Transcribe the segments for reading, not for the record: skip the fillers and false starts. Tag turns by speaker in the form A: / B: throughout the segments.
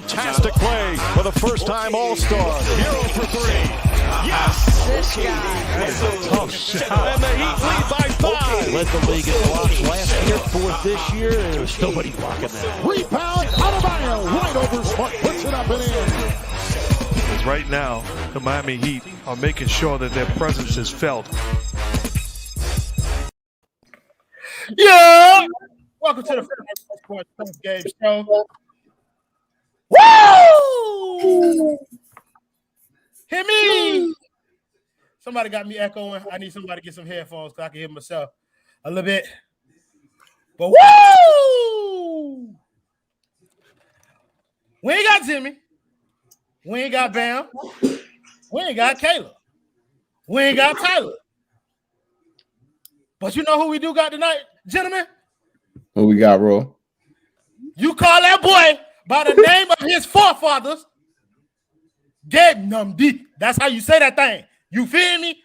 A: fantastic play for the first-time All-Star. 0 for 3. Yes!
B: This guy.
A: That's a tough shot. And the Heat lead by 5.
C: Led the league in blocks last year, 4th this year, and there's nobody blocking that.
D: Rebound, Adebayo, right over Smart, puts it up and in.
E: Because right now, the Miami Heat are making sure that their presence is felt.
F: Yeah! Welcome to the Sports Post Game Show. Woo! Hear me! Somebody got me echoing. I need somebody to get some headphones so I can hear myself a little bit. But woo! We ain't got Jimmy. We ain't got Bam. We ain't got Caleb. We ain't got Tyler. But you know who we do got tonight, gentlemen?
G: Who we got, bro?
F: You call that boy by the name of his forefathers, Gabe Numdi. That's how you say that thing. You feel me?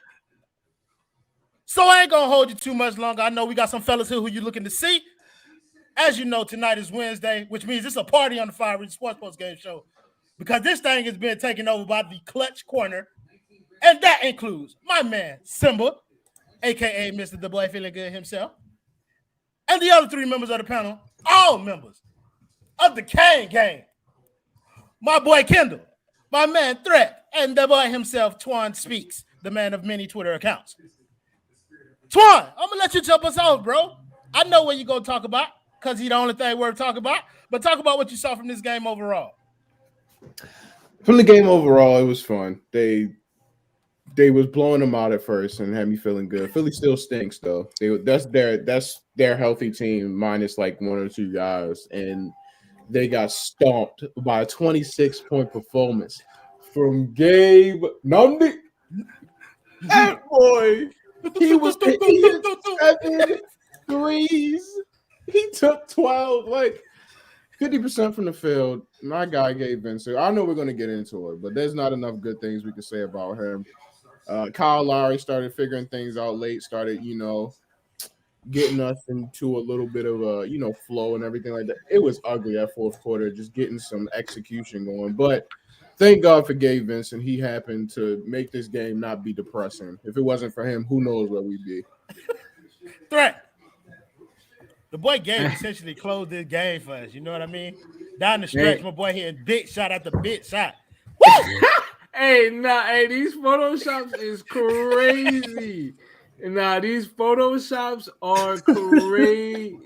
F: So I ain't gonna hold you too much longer. I know we got some fellas here who you looking to see. As you know, tonight is Wednesday, which means it's a party on the Fire Reach Sports Post Game Show because this thing has been taken over by the Clutch Corner, and that includes my man Simba, aka Mr. The Boy Feeling Good himself, and the other 3 members of the panel, all members of the Kane Gang. My boy Kendall, my man Threat, and the boy himself, Twan Speaks, the man of many Twitter accounts. Twan, I'm gonna let you jump us off, bro. I know what you're gonna talk about because he's the only thing worth talking about, but talk about what you saw from this game overall.
G: From the game overall, it was fun. They was blowing them out at first and had me feeling good. Philly still stinks though. That's their healthy team minus like 1 or 2 guys, and they got stomped by a 26-point performance from Gabe Numdi. That boy, he hit 7 threes. He took 12, like 50% from the field. My guy Gabe Vincent. I know we're gonna get into it, but there's not enough good things we can say about him. Kyle Lowry started figuring things out late, started, getting us into a little bit of a, flow and everything like that. It was ugly at fourth quarter, just getting some execution going. But thank God for Gabe Vincent. He happened to make this game not be depressing. If it wasn't for him, who knows where we'd be.
F: Threat. The boy Gabe essentially closed this game for us. You know what I mean? Down the stretch, my boy hitting big shot after big shot. Woo!
B: Hey, these photoshops is crazy. These photoshops are crazy.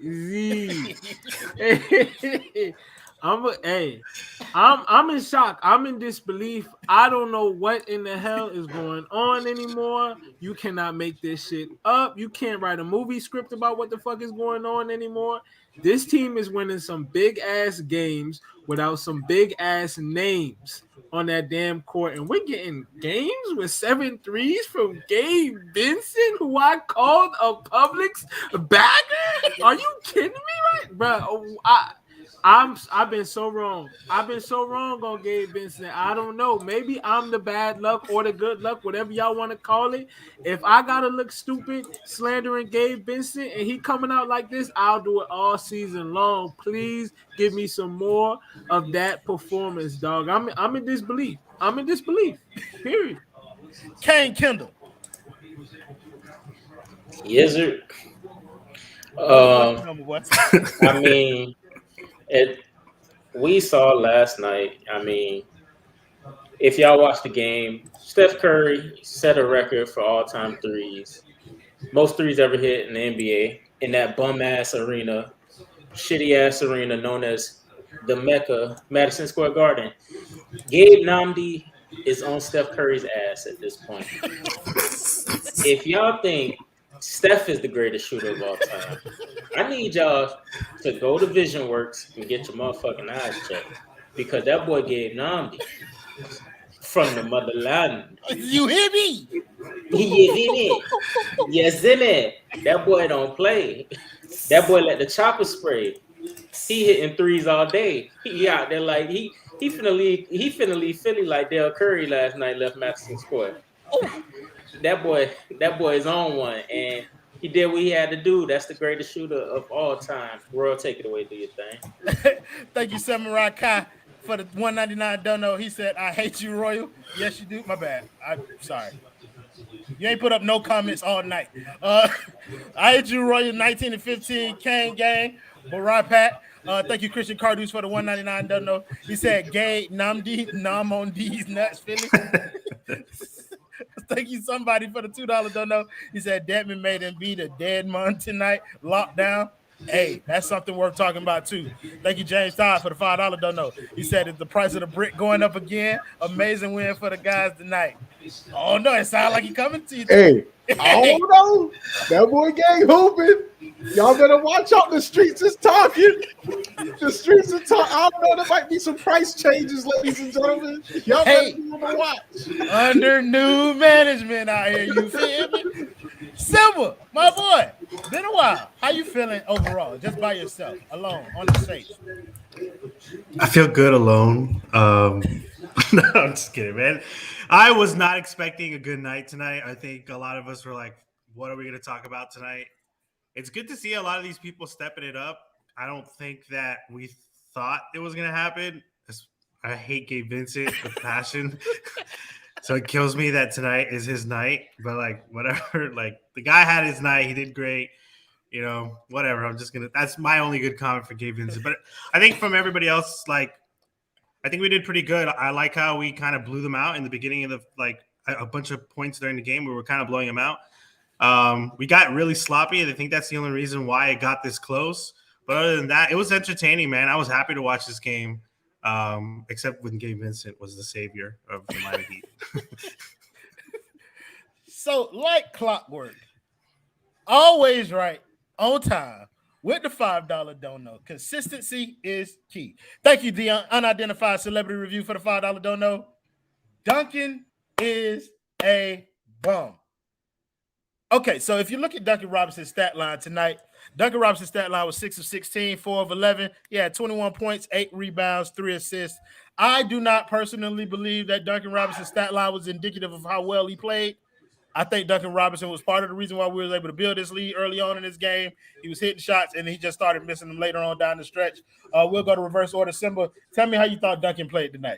B: I'm in shock. I'm in disbelief. I don't know what in the hell is going on anymore. You cannot make this shit up. You can't write a movie script about what the fuck is going on anymore. This team is winning some big ass games without some big ass names on that damn court, and we're getting games with 7 threes from Gabe Vincent, who I called a Publix bagger. Are you kidding me, right, bro? I've been so wrong. I've been so wrong on Gabe Vincent. I don't know. Maybe I'm the bad luck or the good luck, whatever y'all want to call it. If I gotta look stupid slandering Gabe Vincent and he coming out like this, I'll do it all season long. Please give me some more of that performance, dog. I'm in disbelief. I'm in disbelief. Period.
F: Kane Kendall.
H: Yes, sir. I mean. We saw last night, if y'all watched the game, Steph Curry set a record for all-time threes. Most threes ever hit in the NBA in that bum-ass arena, shitty-ass arena known as the Mecca, Madison Square Garden. Gabe Namdi is on Steph Curry's ass at this point. If y'all think Steph is the greatest shooter of all time, I need y'all to go to Vision Works and get your motherfucking eyes checked, because that boy Gabe Namdi from the motherland.
F: You hear me?
H: You hear me? Yes, in it. That boy don't play. That boy let the chopper spray. He hitting threes all day. He out there like he finna leave Philly like Dale Curry last night left Madison Square. That boy is on one, and he did what he had to do. That's the greatest shooter of all time. Royal, take it away, do your thing.
F: Thank you, Samurai Kai. for the 199 dono. He said, I hate you, Royal. Yes, you do. My bad. I'm sorry. You ain't put up no comments all night. I hate you, Royal. 19 and 15. Kane gang. Barai Pat. Thank you, Christian Cardus, for the 199 dono. He said, gay, Namdi, Nam on these nuts, Philly. Thank you, somebody, for the $2 dono. He said, Deadman made him beat a dead man tonight. Lockdown. Hey, that's something worth talking about, too. Thank you, James Todd, for the $5 dono. He said, is the price of the brick going up again? Amazing win for the guys tonight. Oh, no, it sounds like he coming to you.
G: Hey, I don't know. That boy gang hooping. Y'all better watch out. The streets is talking. The streets are talking. I don't know. There might be some price changes, ladies and gentlemen. Y'all better be on the watch.
F: Under new management out here, you feel me? Silver, my boy, been a while. How you feeling overall, just by yourself, alone, on the stage?
I: I feel good alone. No, I'm just kidding, man. I was not expecting a good night tonight. I think a lot of us were like, what are we going to talk about tonight? It's good to see a lot of these people stepping it up. I don't think that we thought it was going to happen. I hate Gabe Vincent with passion. So it kills me that tonight is his night. But, like, whatever. Like, the guy had his night. He did great. You know, whatever. I'm just going to – that's my only good comment for Gabe Vincent. But I think from everybody else, like, I think we did pretty good. I like how we kind of blew them out in the beginning of the – like, a bunch of points during the game. We were kind of blowing them out. We got really sloppy, and I think that's the only reason why it got this close. But other than that, it was entertaining, man. I was happy to watch this game, except when Gabe Vincent was the savior of the Miami Heat.
F: So, like clockwork, always right, on time, with the $5 dono. Consistency is key. Thank you, the unidentified celebrity review, for the $5 dono. Duncan is a bum. Okay, so if you look at Duncan Robinson's stat line tonight, Duncan Robinson's stat line was 6 of 16, 4 of 11. He had 21 points, 8 rebounds, 3 assists. I do not personally believe that Duncan Robinson's stat line was indicative of how well he played. I think Duncan Robinson was part of the reason why we were able to build this lead early on in this game. He was hitting shots, and he just started missing them later on down the stretch. We'll go to reverse order. Simba, tell me how you thought Duncan played tonight.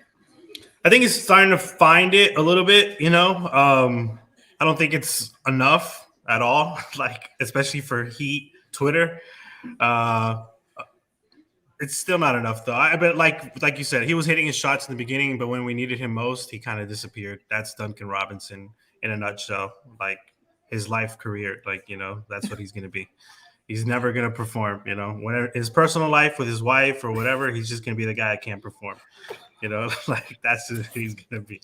I: I think he's starting to find it a little bit, you know. I don't think it's enough at all, like, especially for Heat Twitter. It's still not enough, though. But like you said, he was hitting his shots in the beginning, but when we needed him most, he kind of disappeared. That's Duncan Robinson in a nutshell. Like, his life career, like, you know, that's what he's going to be. He's never going to perform, you know. When his personal life with his wife or whatever, he's just going to be the guy that can't perform. You know, like, that's who he's going to be.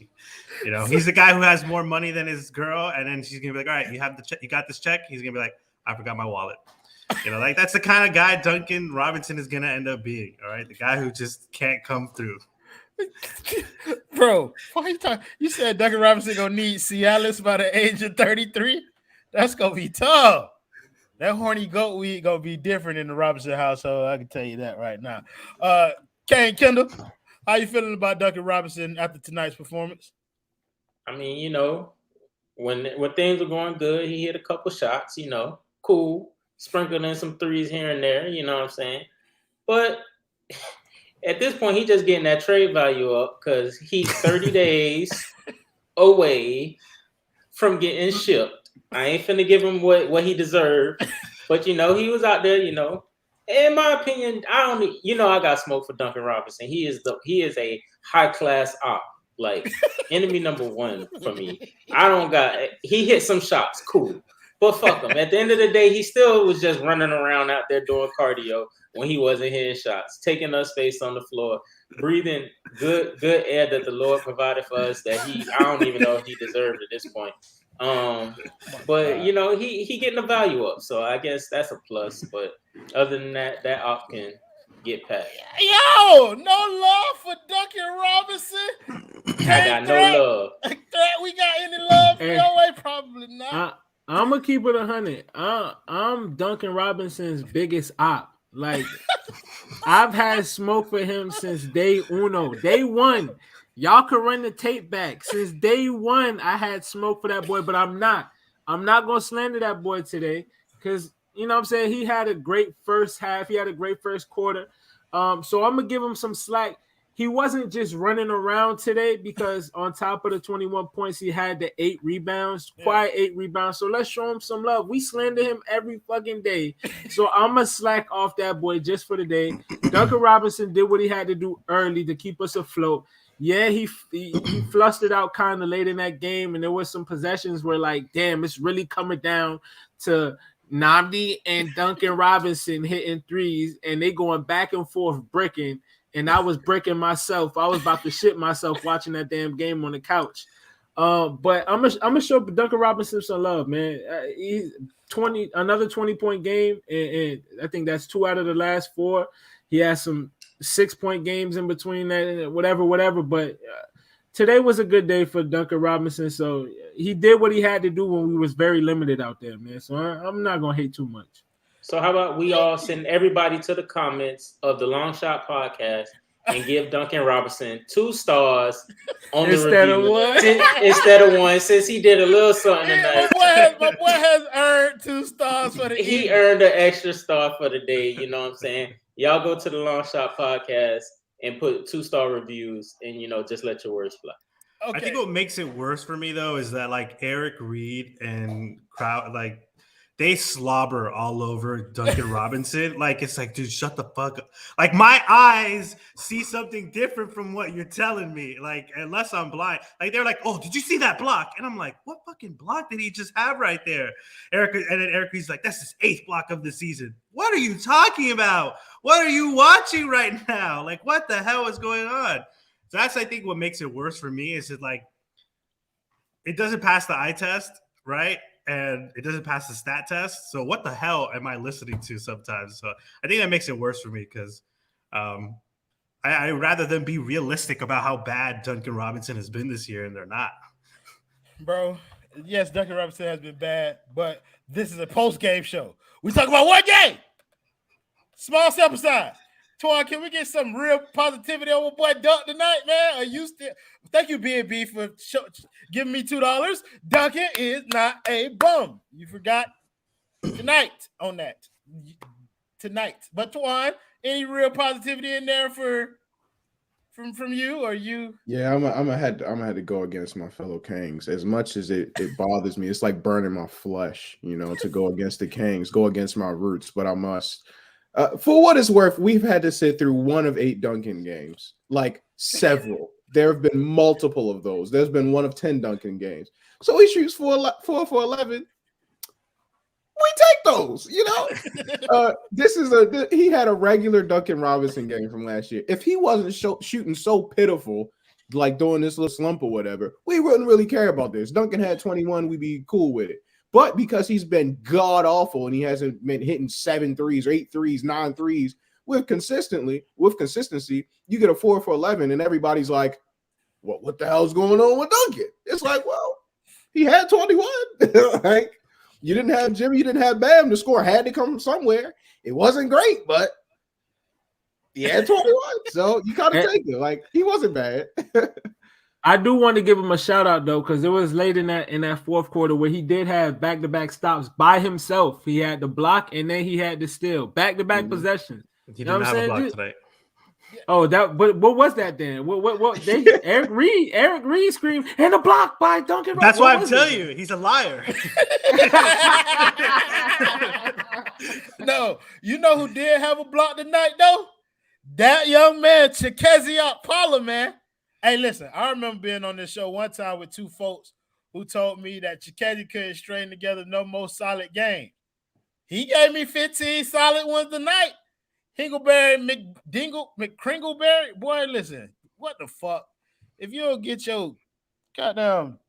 I: You know, he's the guy who has more money than his girl, and then she's going to be like, all right, you have the check, you got this check. He's going to be like, I forgot my wallet. You know, like, that's the kind of guy Duncan Robinson is going to end up being, all right? The guy who just can't come through.
F: Bro, why you talking? You said Duncan Robinson going to need Cialis by the age of 33? That's going to be tough. That horny goat weed going to be different in the Robinson household. I can tell you that right now. Kane Kendall, how you feeling about Duncan Robinson after tonight's performance?
H: I mean, you know, when things were going good, he hit a couple shots, you know, cool. Sprinkled in some threes here and there, you know what I'm saying? But at this point, he just getting that trade value up because he's 30 days away from getting shipped. I ain't finna give him what he deserved. But, you know, he was out there, you know. In my opinion, I got smoke for Duncan Robinson. He is a high-class op. Like, enemy number one for me. He hit some shots, cool. But fuck him. At the end of the day, he still was just running around out there doing cardio when he wasn't hitting shots, taking up space on the floor, breathing good air that the Lord provided for us that I don't even know if he deserved at this point. But you know, he getting the value up, so I guess that's a plus. But other than that op can get past.
F: Yo, no love for Duncan Robinson.
H: I got no love.
F: We got any love for your way? Probably not.
B: I'm gonna keep it 100. I'm Duncan Robinson's biggest op. Like, I've had smoke for him since day one. Y'all can run the tape back. Since day one, I had smoke for that boy, but I'm not gonna slander that boy today because, you know what I'm saying, he had a great first half. He had a great first quarter. So I'm gonna give him some slack. he wasn't just running around today because on top of the 21 points, he had the 8 rebounds, quiet 8 rebounds. So let's show him some love. We slander him every fucking day. So I'm going to slack off that boy just for the day. Duncan Robinson did what he had to do early to keep us afloat. Yeah, he flustered out kind of late in that game, and there was some possessions where, like, damn, it's really coming down to Nnamdi and Duncan Robinson hitting threes, and they going back and forth bricking. And I was bricking myself. I was about to shit myself watching that damn game on the couch. But I'm gonna show Duncan Robinson some love, man. He's another 20-point game, and I think that's 2 out of the last 4. He has some 6-point games in between that, whatever. But today was a good day for Duncan Robinson. So he did what he had to do when we was very limited out there, man. So I'm not gonna hate too much.
H: So how about we all send everybody to the comments of the Long Shot Podcast and give Duncan Robinson 2 stars on the review instead of 1, since he did a little something tonight.
F: My boy has earned 2 stars for the evening.
H: He earned an extra star for the day. You know what I'm saying? Y'all go to the Long Shot Podcast and put 2-star reviews, and just let your words fly.
F: Okay.
I: I think what makes it worse for me though is that like Eric Reed and crowd like. They slobber all over Duncan Robinson. Like, it's like, dude, shut the fuck up. Like, my eyes see something different from what you're telling me. Like, unless I'm blind. Like, they're like, oh, did you see that block? And I'm like, what fucking block did he just have right there? And then Eric Reed's like, that's his 8th block of the season. What are you talking about? What are you watching right now? Like, what the hell is going on? So that's, I think, what makes it worse for me is that, like, it doesn't pass the eye test, right? And it doesn't pass the stat test. So what the hell am I listening to sometimes? So I think that makes it worse for me because I rather than be realistic about how bad Duncan Robinson has been this year, and they're not.
F: Bro, yes, Duncan Robinson has been bad, but this is a post-game show. We talk about one game. Small sample size. Twan, can we get some real positivity on my boy Dunk tonight, man? Are you still? Thank you, B&B, for giving me $2. Duncan is not a bum. You forgot tonight on that. Tonight. But Twan, any real positivity in there from you or you?
G: Yeah, I'm gonna have to go against my fellow Kings. As much as it bothers me, it's like burning my flesh, to go against the Kings, go against my roots, but I must. For what it's worth, we've had to sit through 1 of 8 Duncan games, like several. There have been multiple of those. There's been 1 of 10 Duncan games. So he shoots 4 for 11. We take those, he had a regular Duncan Robinson game from last year. If he wasn't shooting so pitiful, like during this little slump or whatever, we wouldn't really care about this. Duncan had 21, we'd be cool with it. But because he's been god-awful and he hasn't been hitting 7 threes, 8 threes, 9 threes with consistency, you get a 4 for 11 and everybody's like, what the hell's going on with Duncan? It's like, well, he had 21. Like, you didn't have Jimmy, you didn't have Bam. The score had to come from somewhere. It wasn't great, but he had 21. So you gotta take it. Like, he wasn't bad.
B: I do want to give him a shout out though, because it was late in that fourth quarter where he did have back-to-back stops by himself. He had the block and then he had the steal. Back-to-back possessions.
I: He didn't have a block today.
B: Oh, what was that then? What Eric Reed screamed and a block by Duncan Robinson.
I: That's why I'm telling you, he's a liar.
F: No, you know who did have a block tonight though? That young man, Okpala, man. Hey, listen, I remember being on this show one time with 2 folks who told me that Chikezi couldn't string together no more solid game. He gave me 15 solid ones tonight. Hingleberry, McCringleberry. Boy, listen, what the fuck? If you don't get your goddamn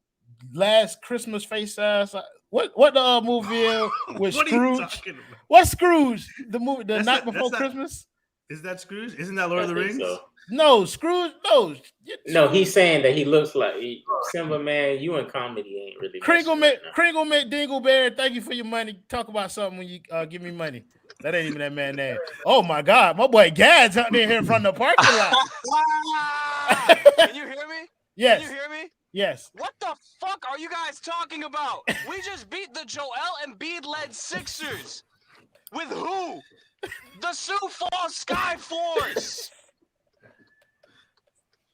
F: last Christmas face ass, what the movie is with Scrooge? What's Scrooge? The movie, the night before Christmas?
I: Is that Scrooge? Isn't that Lord of the Rings?
H: So.
F: No, Scrooge. No,
H: he's saying that he looks like Simba. Man, you in comedy ain't really.
F: Kringle Dingleberry. Thank you for your money. Talk about something when you give me money. That ain't even that man's name. Oh my God, my boy Gad's out there in front of the parking lot.
J: Can you hear me?
F: Yes.
J: Can you hear me?
F: Yes.
J: What the fuck are you guys talking about? We just beat the Joel Embiid-led Sixers. With who? The Sioux Falls Sky Force.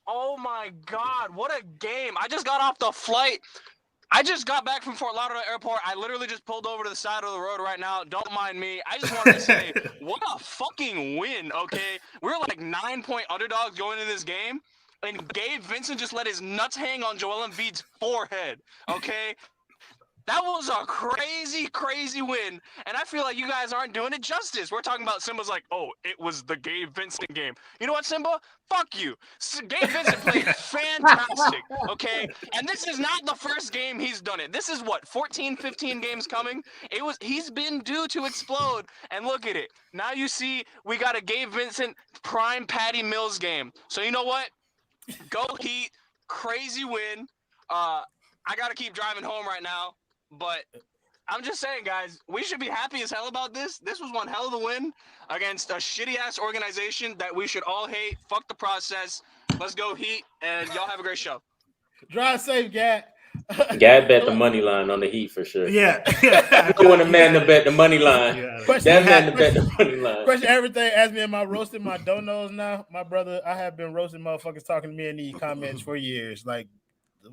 J: Oh my God, what a game. I just got off the flight. I just got back from Fort Lauderdale Airport. I literally just pulled over to the side of the road right now. Don't mind me. I just wanted to say, what a fucking win, okay? We're like 9-point underdogs going into this game, and Gabe Vincent just let his nuts hang on Joel Embiid's forehead, okay? That was a crazy, crazy win, and I feel like you guys aren't doing it justice. We're talking about Simba's like, oh, it was the Gabe Vincent game. You know what, Simba? Fuck you. Gabe Vincent played fantastic, okay? And this is not the first game he's done it. This is what, 14, 15 games coming? He's been due to explode, and look at it. Now you see we got a Gabe Vincent prime Patty Mills game. So you know what? Go Heat, crazy win. I got to keep driving home right now. But I'm just saying, guys, we should be happy as hell about this. This was one hell of a win against a shitty-ass organization that we should all hate. Fuck the process. Let's go Heat, and y'all have a great show.
F: Drive safe, Gad.
H: Gad bet the money line on the Heat for sure.
I: Yeah.
H: You want a man to bet the money line.
I: Yeah.
H: That man to bet the money line.
F: Question everything. Ask me, am I roasting my donos now? My brother, I have been roasting motherfuckers talking to me in these comments for years. Like,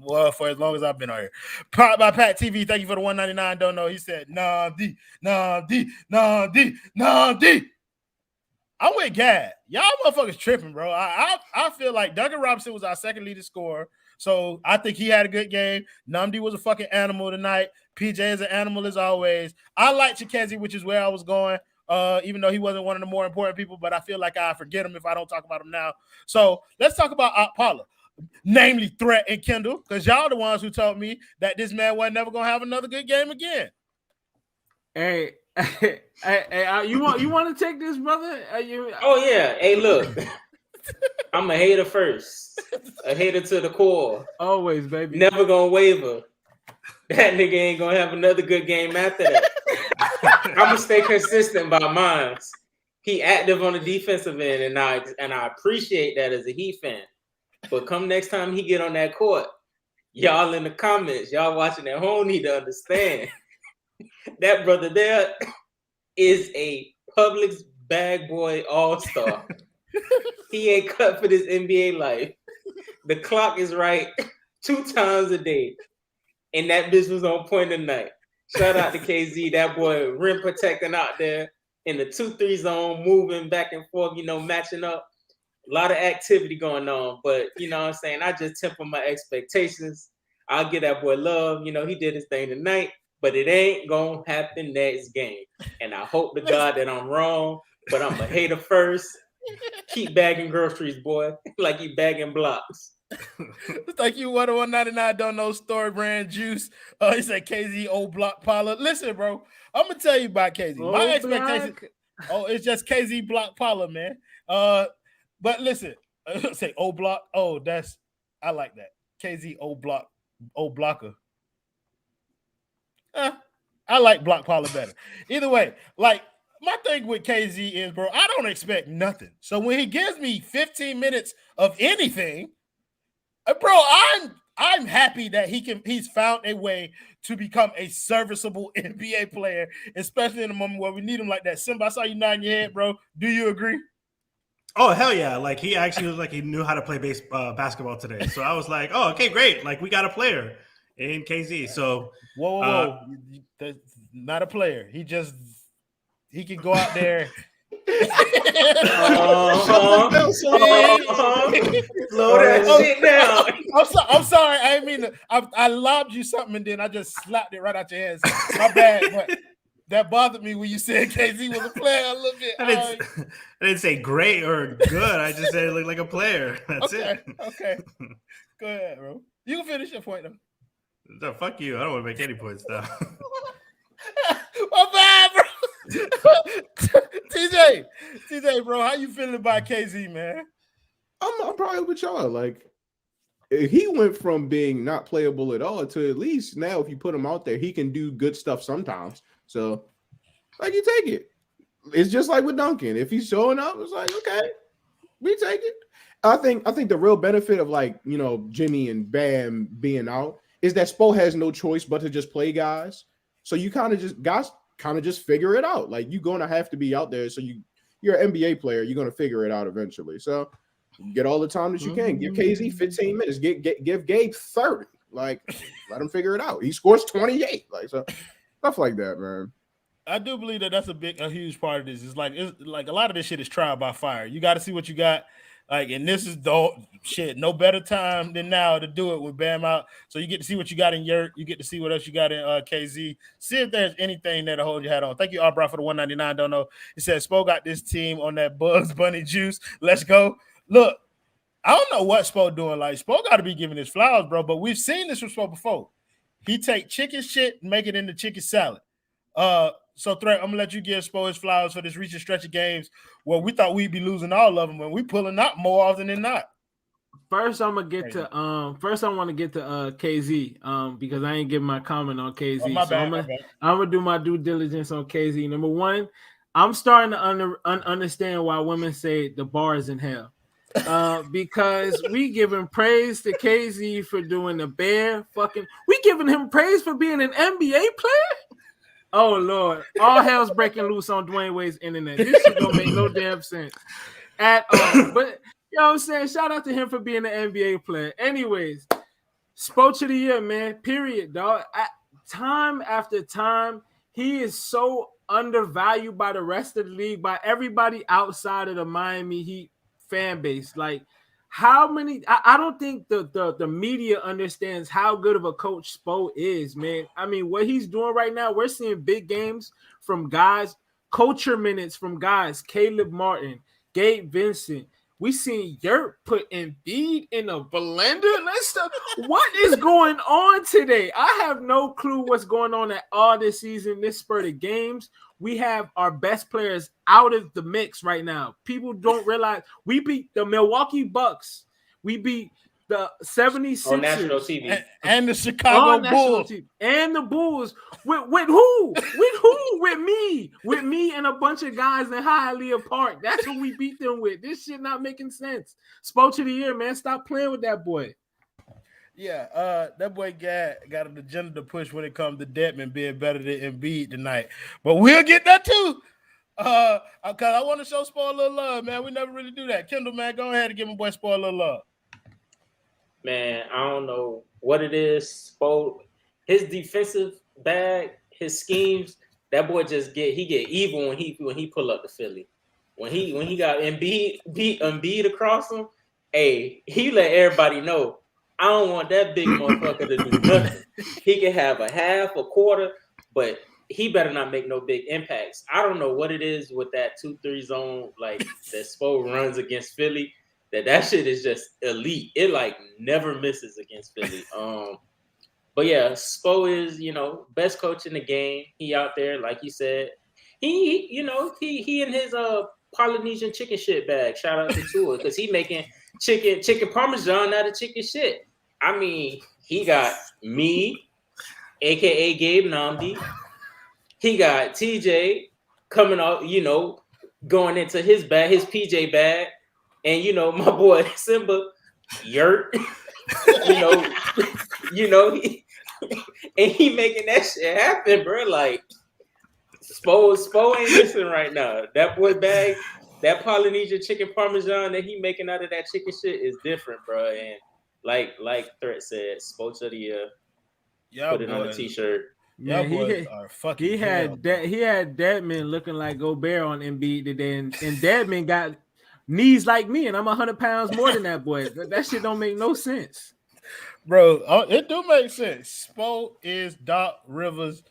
F: well, for as long as I've been on here. Powered by Pat TV. Thank you for the $1.99. Don't know. He said, nah, D. I'm with Gad. Y'all motherfuckers tripping, bro. I feel like Duncan Robinson was our second leading scorer. So I think he had a good game. Namdi was a fucking animal tonight. PJ is an animal as always. I like Chikezi, which is where I was going. Even though he wasn't one of the more important people, but I feel like I forget him if I don't talk about him now. So let's talk about Okpala. Namely Threat and Kendall, because y'all the ones who told me that this man wasn't never gonna have another good game again.
B: Hey, you want to take this, brother?
H: Oh yeah. Hey, look, I'm a hater first, a hater to the core.
B: Always, baby.
H: Never gonna waver. That nigga ain't gonna have another good game after that. I'm gonna stay consistent by mine. He active on the defensive end, and I appreciate that as a Heat fan. But come next time he get on that court, y'all in the comments, y'all watching at home need to understand that brother there is a Publix bag boy all-star. He ain't cut for this NBA life. The clock is right 2 times a day. And that bitch was on point tonight. Shout out to KZ, that boy rim protecting out there in the 2-3 zone, moving back and forth, matching up. A lot of activity going on, but you know what I'm saying? I just temper my expectations. I'll give that boy love. He did his thing tonight, but it ain't gonna happen next game. And I hope to God that I'm wrong, but I'm a hater first. Keep bagging groceries, boy, like you bagging blocks.
F: Thank you, what a $1.99 don't know story brand juice. He said KZ old block Paula. Listen, bro, I'm gonna tell you about KZ. My expectations. It's just KZ block Paula, man. But listen, say old block. Oh, I like that. KZ old blocker. I like block Paula better. Either way, like my thing with KZ is, bro, I don't expect nothing. So when he gives me 15 minutes of anything, bro, I'm happy that he's found a way to become a serviceable NBA player, especially in a moment where we need him like that. Simba, I saw you nodding your head, bro. Do you agree?
I: Oh, hell yeah. Like, he actually was like, he knew how to play basketball today. So I was like, oh, okay, great. Like, we got a player in KZ. So,
F: whoa. That's not a player. He can go out there.
H: Slow that shit down.
F: I'm sorry. I didn't mean to. I lobbed you something and then I just slapped it right out your hands. My bad, but that bothered me when you said KZ was a player a little bit.
I: I didn't say great or good. I just said it looked like a player. That's it.
F: Okay. Go ahead, bro. You can finish your point, though.
I: No, fuck you. I don't want to make any points, though.
F: My bad, bro. TJ, bro, how you feeling about KZ, man?
G: I'm probably with y'all. Like, he went from being not playable at all to at least now, if you put him out there, he can do good stuff sometimes. So, like, you take it. It's just like with Duncan. If he's showing up, it's like, okay, we take it. I think the real benefit of, like, Jimmy and Bam being out is that Spo has no choice but to just play guys. So you kind of just figure it out. Like, you're going to have to be out there. So you're an NBA player. You're going to figure it out eventually. So Get all the time that you can. Give KZ 15 minutes. Give Gabe 30. Like, let him figure it out. He scores 28. Like, so stuff like that, man.
F: I do believe that that's a huge part of this. It's like a lot of this shit is trial by fire. You got to see what you got. Like, and this is the shit. No better time than now to do it with Bam out. So you get to see what you got in Yurt. You get to see what else you got in KZ. See if there's anything there to hold your hat on. Thank you, Arbra, for the 199. Don't know. He said Spo got this team on that Bugs Bunny juice. Let's go. Look, I don't know what Spo doing. Like, Spo got to be giving his flowers, bro. But we've seen this from Spo before. He take chicken shit and make it into chicken salad. So, Threat, I'm going to let you give Spo his flowers for this recent stretch of games where we thought we'd be losing all of them when we pulling out more often than not.
B: First, I want to get to KZ because I ain't giving my comment on KZ.
F: Oh, my bad.
B: I'm going to do my due diligence on KZ. Number one, I'm starting to understand why women say the bar is in hell. Because we giving praise to KZ for doing the bare fucking. We giving him praise for being an NBA player. Oh Lord! All hell's breaking loose on Dwayne Wade's internet. This shit don't make no damn sense at all. But you know what I'm saying? Shout out to him for being an NBA player. Anyways, Spoach of the Year, man. Period, dog. Time after time, he is so undervalued by the rest of the league, by everybody outside of the Miami Heat fan base. Like, how many? I don't think the media understands how good of a coach Spo is, man. I mean, what he's doing right now, we're seeing big games from guys, culture minutes from guys, Caleb Martin, Gabe Vincent. We seen Yurt put Embiid in a blender. What is going on today? I have no clue what's going on at all this season, this spurt of games. We have our best players out of the mix right now. People don't realize we beat the Milwaukee Bucks. We beat the 76ers
H: on national TV
F: and the Chicago Bulls
B: and the Bulls. With who? With who? With me and a bunch of guys in Hialeah Park. That's who we beat them with. This shit not making sense. Spoach of the Year, man. Stop playing with that boy.
F: Yeah, that boy got an agenda to push when it comes to Dedmon being better than Embiid tonight. But we'll get that too. Because I want to show Spo a little love, man. We never really do that. Kendall, man, go ahead and give my boy Spo a little love.
H: Man, I don't know what it is. Spo, his defensive bag, his schemes, that boy just get evil when he pull up to Philly. When he got Embiid across him, hey, he let everybody know. I don't want that big motherfucker to do nothing. He can have a half, a quarter, but he better not make no big impacts. I don't know what it is with that 2-3 zone like that Spo runs against Philly. That shit is just elite. It like never misses against Philly. But yeah, Spo is, best coach in the game. He out there, like you said. He in his Polynesian chicken shit bag. Shout out to Tua because he making chicken parmesan out of chicken shit. I mean, he got me, aka Gabe Namdi. He got TJ coming out, going into his bag, his PJ bag, and my boy Simba Yurt. And he making that shit happen, bro. Like Spo ain't missing right now. That boy bag. That Polynesian chicken parmesan that he making out of that chicken shit is different, bro. And like Threat said, Spoach of the Year. Put it on a t-shirt.
B: Yeah, he had Dedmon looking like Gobert on Embiid today, and Dedmon got knees like me, and I'm 100 pounds more than that boy. That shit don't make no sense,
F: bro. It do make sense. Spo is Doc Rivers'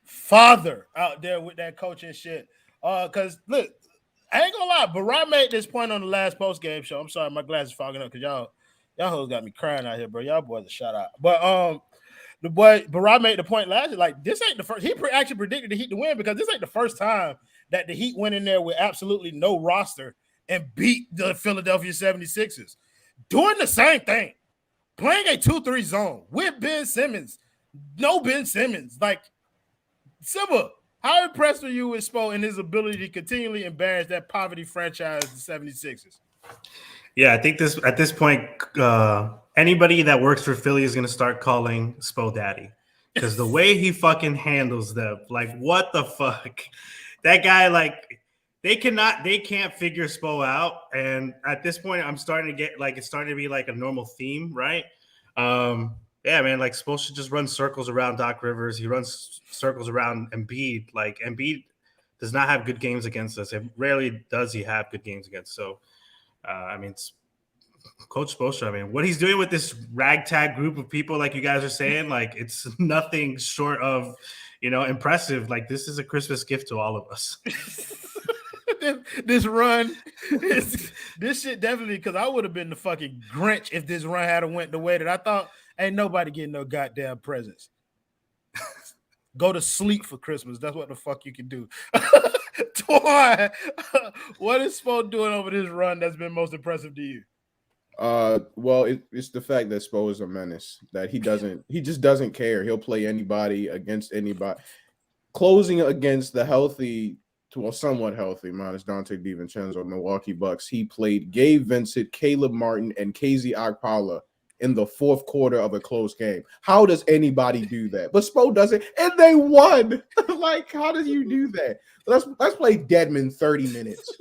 F: father out there with that coaching shit. Because look. I ain't gonna lie, but Rod made this point on the last post-game show. I'm sorry, my glass is fogging up because y'all hoes got me crying out here, bro. Y'all boys are shout out. But Rod made the point last year, like this ain't the first. He actually predicted the Heat to win because this ain't the first time that the Heat went in there with absolutely no roster and beat the Philadelphia 76ers. Doing the same thing, playing a 2-3 zone with Ben Simmons, no Ben Simmons. Like, Simba. How impressed are you with Spo and his ability to continually embarrass that poverty franchise, the 76ers?
I: Yeah, I think at this point, anybody that works for Philly is going to start calling Spo Daddy because the way he fucking handles them, like, what the fuck? That guy, like, They can't figure Spo out. And at this point, I'm starting to get like it's starting to be like a normal theme, right? Yeah, man, like Spo should just run circles around Doc Rivers. He runs circles around Embiid. Like Embiid does not have good games against us. It rarely does he have good games against. So, I mean, it's Coach Spoelstra. I mean, what he's doing with this ragtag group of people, like you guys are saying, like it's nothing short of, impressive. Like this is a Christmas gift to all of us.
F: This run, this shit definitely, because I would have been the fucking Grinch if this run had went the way that I thought. Ain't nobody getting no goddamn presents. Go to sleep for Christmas. That's what the fuck you can do. Twan, what is Spo doing over this run that's been most impressive to you?
G: Well, it's the fact that Spo is a menace. That he just doesn't care. He'll play anybody against anybody. Closing against the healthy, somewhat healthy, minus Dante DiVincenzo, Milwaukee Bucks. He played Gabe Vincent, Caleb Martin, and KZ Okpala in the fourth quarter of a close game. How does anybody do that? But Spo does it, and they won. Like, how did you do that? Let's play Deadman 30 minutes.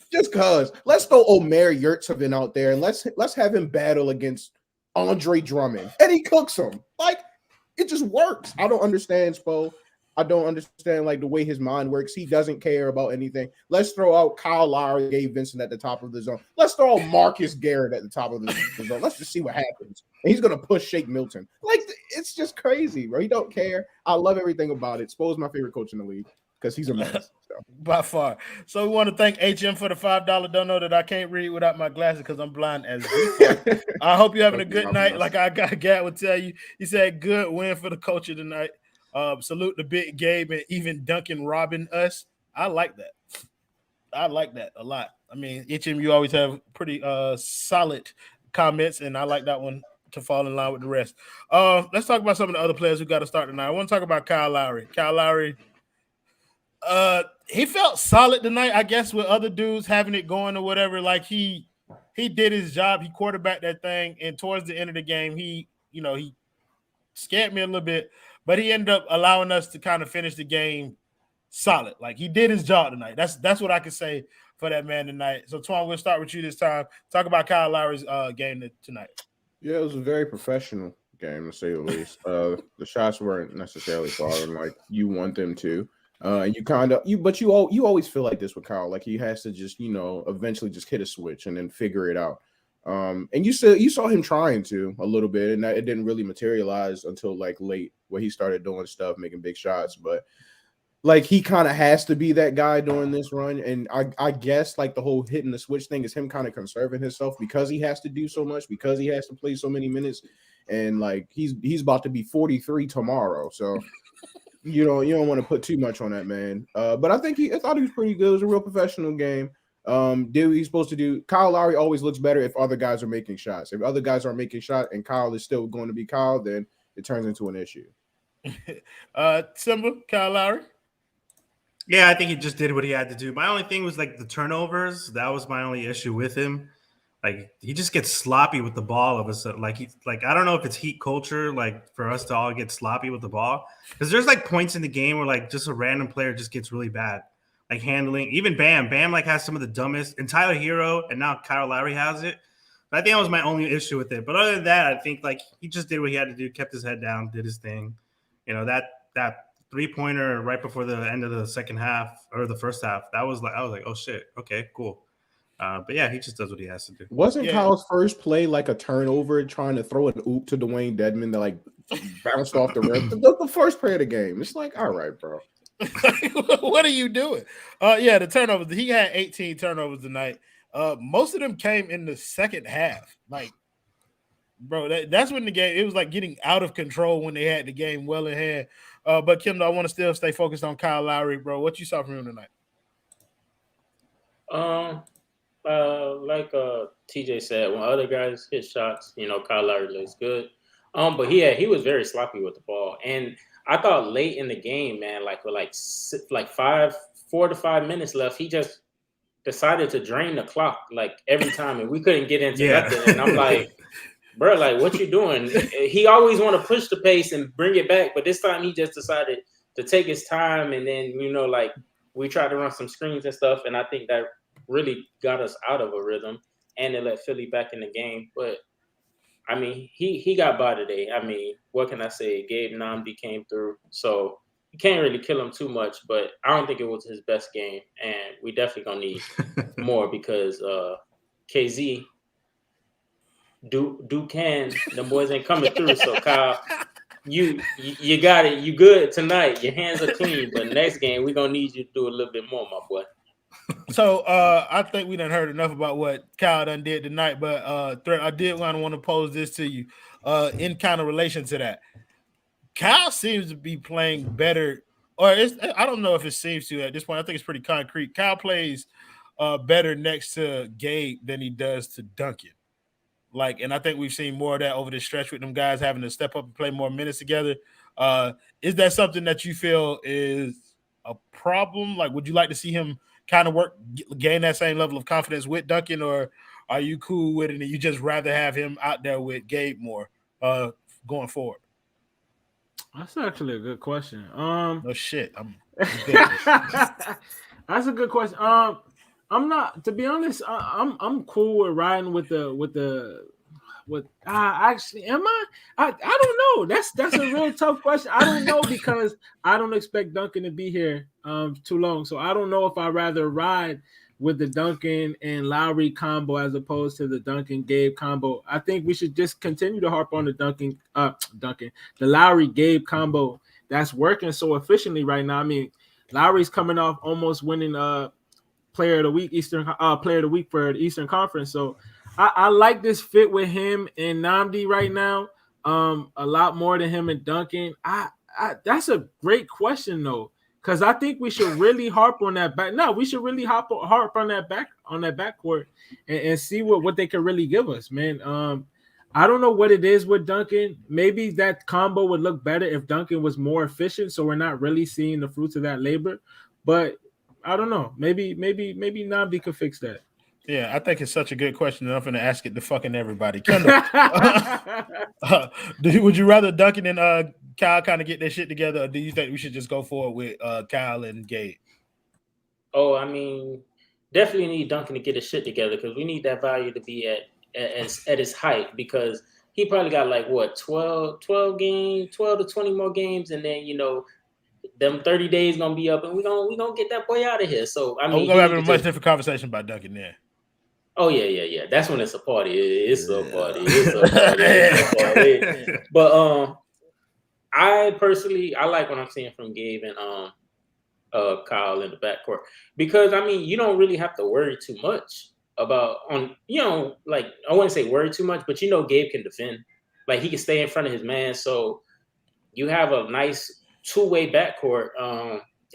G: Just cause. Let's throw Omer Yurtseven out there and let's have him battle against Andre Drummond. And he cooks him. Like, it just works. I don't understand Spo. I don't understand like the way his mind works. He doesn't care about anything. Let's throw out Kyle Lowry, Gabe Vincent at the top of the zone. Let's throw out Marcus Garrett at the top of the zone. Let's just see what happens. And he's gonna push Shake Milton. Like, it's just crazy, bro. He don't care. I love everything about it. Spo's my favorite coach in the league because he's a mess. So.
F: By far. So we want to thank HM for the $5 dono that I can't read without my glasses because I'm blind as fuck. I hope you're having a good night. Like I got Gat would tell you. He said good win for the culture tonight. Salute the big Gabe and even Duncan Robin us. I like that. I like that a lot. I mean, HM, you always have pretty solid comments, and I like that one to fall in line with the rest. Let's talk about some of the other players who got to start tonight. I want to talk about Kyle Lowry. Kyle Lowry, he felt solid tonight, I guess, with other dudes having it going or whatever. Like he did his job. He quarterbacked that thing, and towards the end of the game, he scared me a little bit. But he ended up allowing us to kind of finish the game solid. Like he did his job tonight. That's what I can say for that man tonight. So Twan, we'll start with you this time. Talk about Kyle Lowry's game tonight.
G: Yeah, it was a very professional game to say the least. The shots weren't necessarily falling like you want them to. But you always feel like this with Kyle. Like he has to just eventually just hit a switch and then figure it out. And you saw him trying to a little bit, and it didn't really materialize until like late where he started doing stuff, making big shots. But like he kind of has to be that guy during this run. And I guess like the whole hitting the switch thing is him kind of conserving himself because he has to do so much, because he has to play so many minutes. And like he's about to be 43 tomorrow. So you don't want to put too much on that man. But I thought he was pretty good. It was a real professional game. Did what he's supposed to do. Kyle Lowry always looks better if other guys are making shots. If other guys aren't making shots and Kyle is still going to be Kyle, then it turns into an issue.
F: Simba, Kyle Lowry.
I: Yeah, I think he just did what he had to do. My only thing was like the turnovers. That was my only issue with him. Like he just gets sloppy with the ball all of a sudden. Like I don't know if it's heat culture, like for us to all get sloppy with the ball. Because there's like points in the game where like just a random player just gets really bad. Like handling, even Bam like has some of the dumbest, and Tyler Hero, and now Kyle Lowry has it. But I think that was my only issue with it. But other than that, I think like he just did what he had to do, kept his head down, did his thing. That 3-pointer right before the end of the second half or the first half, I was like, oh shit, okay, cool. But yeah, he just does what he has to do.
G: Wasn't Kyle's first play like a turnover, trying to throw an oop to Dwayne Dedman that like bounced off the rim? The first play of the game. It's like, all right, bro.
F: What are you doing? The turnovers. He had 18 turnovers tonight. Most of them came in the second half. Like, bro, that's when the game, it was like getting out of control when they had the game well in hand. But Kim, I want to still stay focused on Kyle Lowry, bro. What you saw from him tonight?
H: Like TJ said, when other guys hit shots, Kyle Lowry looks good. But he was very sloppy with the ball. And I thought late in the game, man, like with 4 to 5 minutes left, he just decided to drain the clock like every time, and we couldn't get into nothing. And I'm like, bro, like, what you doing? He always want to push the pace and bring it back, but this time he just decided to take his time, and then we tried to run some screens and stuff, and I think that really got us out of a rhythm, and it let Philly back in the game. But I mean, he got by today. I mean, what can I say? Gabe Nnamdi came through, so you can't really kill him too much. But I don't think it was his best game, and we definitely gonna need more because KZ, Ducan, the boys ain't coming through. So Kyle, you got it. You good tonight. Your hands are clean. But next game, we're gonna need you to do a little bit more, my boy.
F: So I think we done heard enough about what Kyle done did tonight, but I did want to pose this to you in kind of relation to that. Kyle seems to be playing better, or I don't know if it seems to at this point. I think it's pretty concrete. Kyle plays better next to Gabe than he does to Duncan. And I think we've seen more of that over the stretch with them guys having to step up and play more minutes together. Is that something that you feel is a problem? Like, would you like to see him kind of gain that same level of confidence with Duncan, or are you cool with it and you just rather have him out there with Gabe more going forward?
B: That's actually a good question.
F: No shit.
B: That's a good question. I'm not, to be honest. I'm cool with riding actually, am I? I don't know. That's a real tough question. I don't know because I don't expect Duncan to be here too long. So I don't know if I'd rather ride with the Duncan and Lowry combo as opposed to the Duncan Gabe combo. I think we should just continue to harp on the the Lowry Gabe combo that's working so efficiently right now. I mean, Lowry's coming off almost winning Player of the Week for the Eastern Conference. So I like this fit with him and Nnamdi right now a lot more than him and Duncan. That's a great question though, because I think we should really harp on that back. No, we should really harp on that backcourt and see what they can really give us, man. I don't know what it is with Duncan. Maybe that combo would look better if Duncan was more efficient, so we're not really seeing the fruits of that labor. But I don't know. Maybe Nnamdi could fix that.
F: Yeah, I think it's such a good question, and I'm going to ask it to fucking everybody. Kendall, would you rather Duncan and Kyle kind of get their shit together, or do you think we should just go forward with Kyle and Gabe?
H: Oh, I mean, definitely need Duncan to get his shit together because we need that value to be at his height, because he probably got 12 to 20 more games, and then them 30 days gonna be up, and we gonna get that boy out of here. So I mean,
F: we're gonna have a much different conversation about Duncan there.
H: Oh yeah. That's when it's a party. It's a party. It's a party. But I personally like what I'm seeing from Gabe and Kyle in the backcourt, because I mean, you don't really have to worry too much about I wouldn't say worry too much, but Gabe can defend. Like, he can stay in front of his man, so you have a nice two-way backcourt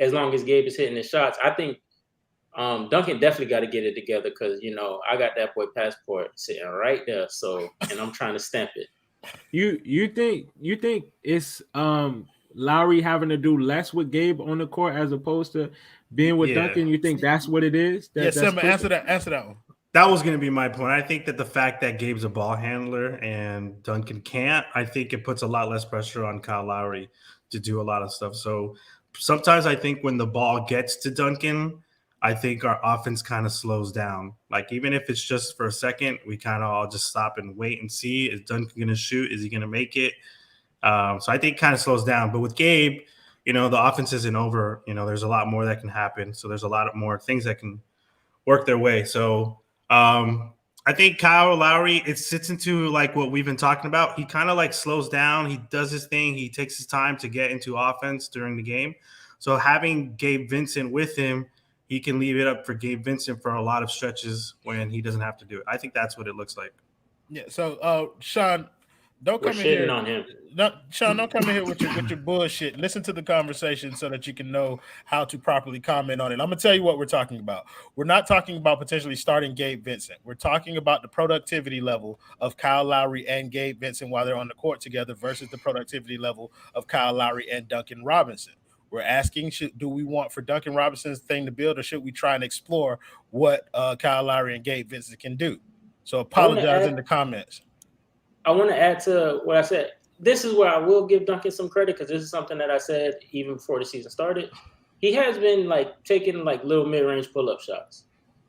H: as long as Gabe is hitting his shots. I think Duncan definitely got to get it together because, I got that boy passport sitting right there. So, and I'm trying to stamp it.
B: You think it's Lowry having to do less with Gabe on the court as opposed to being with Duncan? You think that's what it is?
F: Simba, answer that one.
I: That was going to be my point. I think that the fact that Gabe's a ball handler and Duncan can't, I think it puts a lot less pressure on Kyle Lowry to do a lot of stuff. So sometimes I think when the ball gets to Duncan, I think our offense kind of slows down. Like, even if it's just for a second, we kind of all just stop and wait and see. Is Duncan going to shoot? Is he going to make it? So I think it kind of slows down. But with Gabe, the offense isn't over. There's a lot more that can happen. So there's a lot more things that can work their way. So I think Kyle Lowry, it sits into what we've been talking about. He kind of slows down. He does his thing. He takes his time to get into offense during the game. So having Gabe Vincent with him, he can leave it up for Gabe Vincent for a lot of stretches when he doesn't have to do it. I think that's what it looks like.
F: Yeah. So Sean, don't come in here
H: on him.
F: Sean, don't come in here with your bullshit. Listen to the conversation so that you can know how to properly comment on it. I'm gonna tell you what we're talking about. We're not talking about potentially starting Gabe Vincent. We're talking about the productivity level of Kyle Lowry and Gabe Vincent while they're on the court together versus the productivity level of Kyle Lowry and Duncan Robinson. We're asking, do we want for Duncan Robinson's thing to build, or should we try and explore what Kyle Lowry and Gabe Vincent can do? So apologize in the comments.
H: I want to add to what I said. This is where I will give Duncan some credit, because this is something that I said even before the season started. he has been like taking like little mid-range pull-up shots.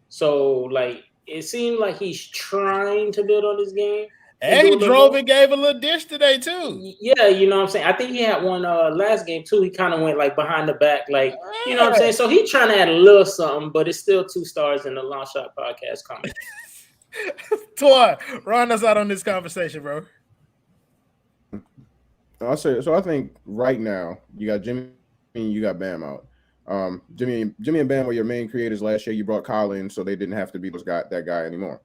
H: So like it seemed like he's trying to build on his game.
F: And he drove and gave a little dish today too.
H: Yeah, you know what I'm saying? I think he had one last game too. He kind of went like behind the back, like, you know what I'm saying? So he's trying to add a little something, but it's still 2 stars in the Long Shot Podcast comment.
F: Toy, run us out on this conversation, bro.
G: I'll say so. I think right now you got Jimmy and you got Bam out. Jimmy and Bam were your main creators last year. You brought Kyle in, so they didn't have to be that guy anymore.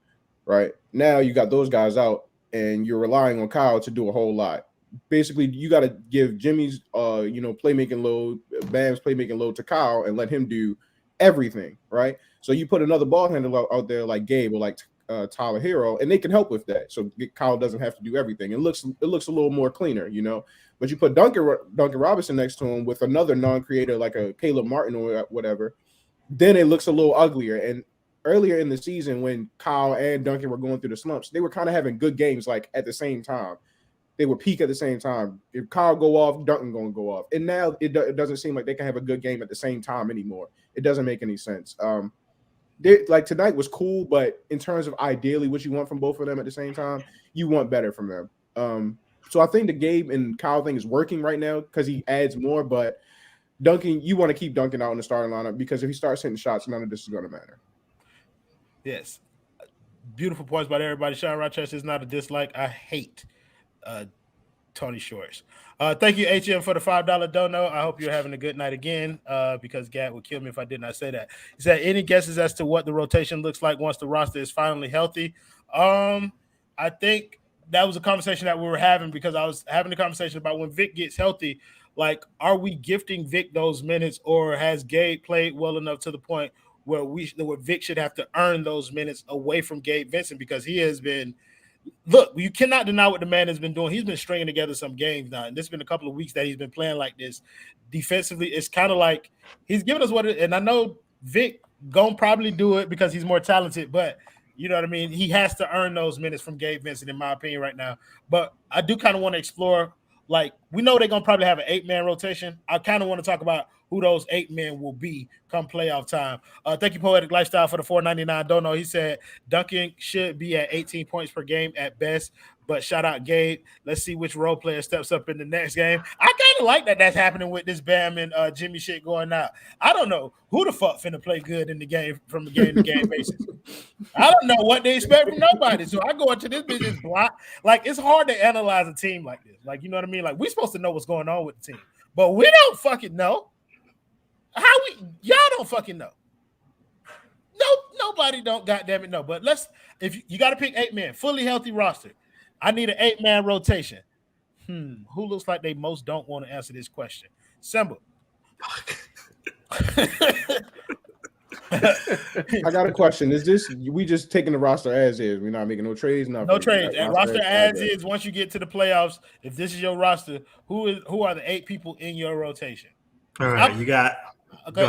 G: Right now, you got those guys out, and you're relying on Kyle to do a whole lot. Basically, you got to give Jimmy's playmaking load, Bam's playmaking load to Kyle, and let him do everything. Right. So you put another ball handler out there like Gabe or like Tyler Hero, and they can help with that. So Kyle doesn't have to do everything. It looks a little more cleaner, you know. But you put Duncan Robinson next to him with another non-creator like a Caleb Martin or whatever, then it looks a little uglier. And earlier in the season, when Kyle and Duncan were going through the slumps, they were kind of having good games like at the same time. They would peak at the same time. If Kyle go off, Duncan going to go off. And now it doesn't seem like they can have a good game at the same time anymore. It doesn't make any sense. Like tonight was cool, but in terms of ideally what you want from both of them at the same time, you want better from them. So I think the Gabe and Kyle thing is working right now because he adds more. But Duncan, you want to keep Duncan out in the starting lineup because if he starts hitting shots, none of this is going to matter.
F: Yes, beautiful points by everybody. Sean Rochester is not a dislike. I hate Tony Shorts. Thank you, HM, for the $5 dono. I hope you're having a good night again because Gad would kill me if I did not say that. He said, any guesses as to what the rotation looks like once the roster is finally healthy? I think that was a conversation that we were having because I was having a conversation about when Vic gets healthy, like, are we gifting Vic those minutes or has Gabe played well enough to the point where Vic should have to earn those minutes away from Gabe Vincent because he has been – look, you cannot deny what the man has been doing. He's been stringing together some games now, and this has been a couple of weeks that he's been playing like this. Defensively, it's kind of like he's giving us what – and I know Vic going to probably do it because he's more talented, but – you know what I mean? He has to earn those minutes from Gabe Vincent, in my opinion, right now. But I do kind of want to explore, like, we know they're going to probably have an 8-man rotation. I kind of want to talk about who those 8 men will be come playoff time. Thank you, Poetic Lifestyle, for the $4.99 dono. He said Duncan should be at 18 points per game at best. But shout out Gabe. Let's see which role player steps up in the next game. I kind of like that that's happening with this Bam and Jimmy shit going out. I don't know who the fuck finna play good in the game from the game to game basis. I don't know what they expect from nobody. So I go into this business blind. Like, it's hard to analyze a team like this. Like, you know what I mean? Like, we're supposed to know what's going on with the team. But we don't fucking know. Y'all don't fucking know. Nobody don't goddamn it know. But if you got to pick 8 men, fully healthy roster. I need an 8-man rotation. Who looks like they most don't want to answer this question? Simba.
G: I got a question. Is this we just taking the roster as is? We're not making no trades, nothing.
F: No trades. And roster as is. Once you get to the playoffs, if this is your roster, who are the 8 people in your rotation?
I: All right, you got. Go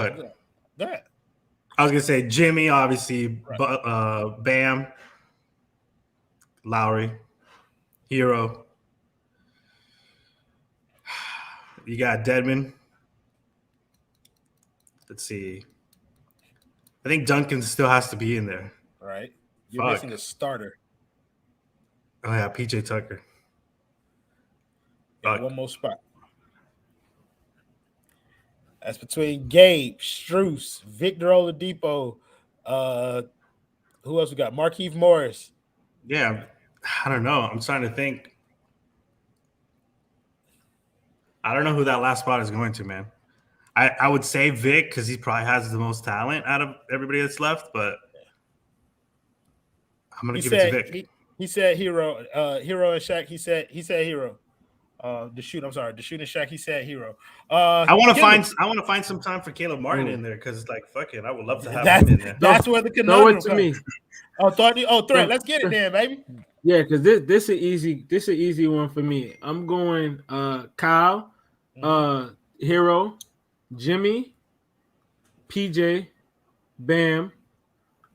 I: ahead. I was gonna say Jimmy, obviously, right. Bam, Lowry, Hero. You got Dedman. Let's see. I think Duncan still has to be in there.
F: All right. You're missing a starter.
I: Oh, yeah, PJ Tucker.
F: One more spot. That's between Gabe, Strus, Victor Oladipo. Who else we got? Markieff Morris.
I: Yeah, I don't know. I'm trying to think. I don't know who that last spot is going to, man. I would say Vic because he probably has the most talent out of everybody that's left, but I'm going to give it to Vic.
F: He said Hero. Hero and Shaq. He said Hero. The shooting Shaq. He said Hero.
I: I want to find some time for Caleb Martin in there because, like, fuck it, I would love to have him in there.
F: That's where the conundrum comes. Threat. Let's get it then, baby.
B: Yeah, because this is an easy one for me. I'm going Kyle, Hero, Jimmy, PJ, Bam,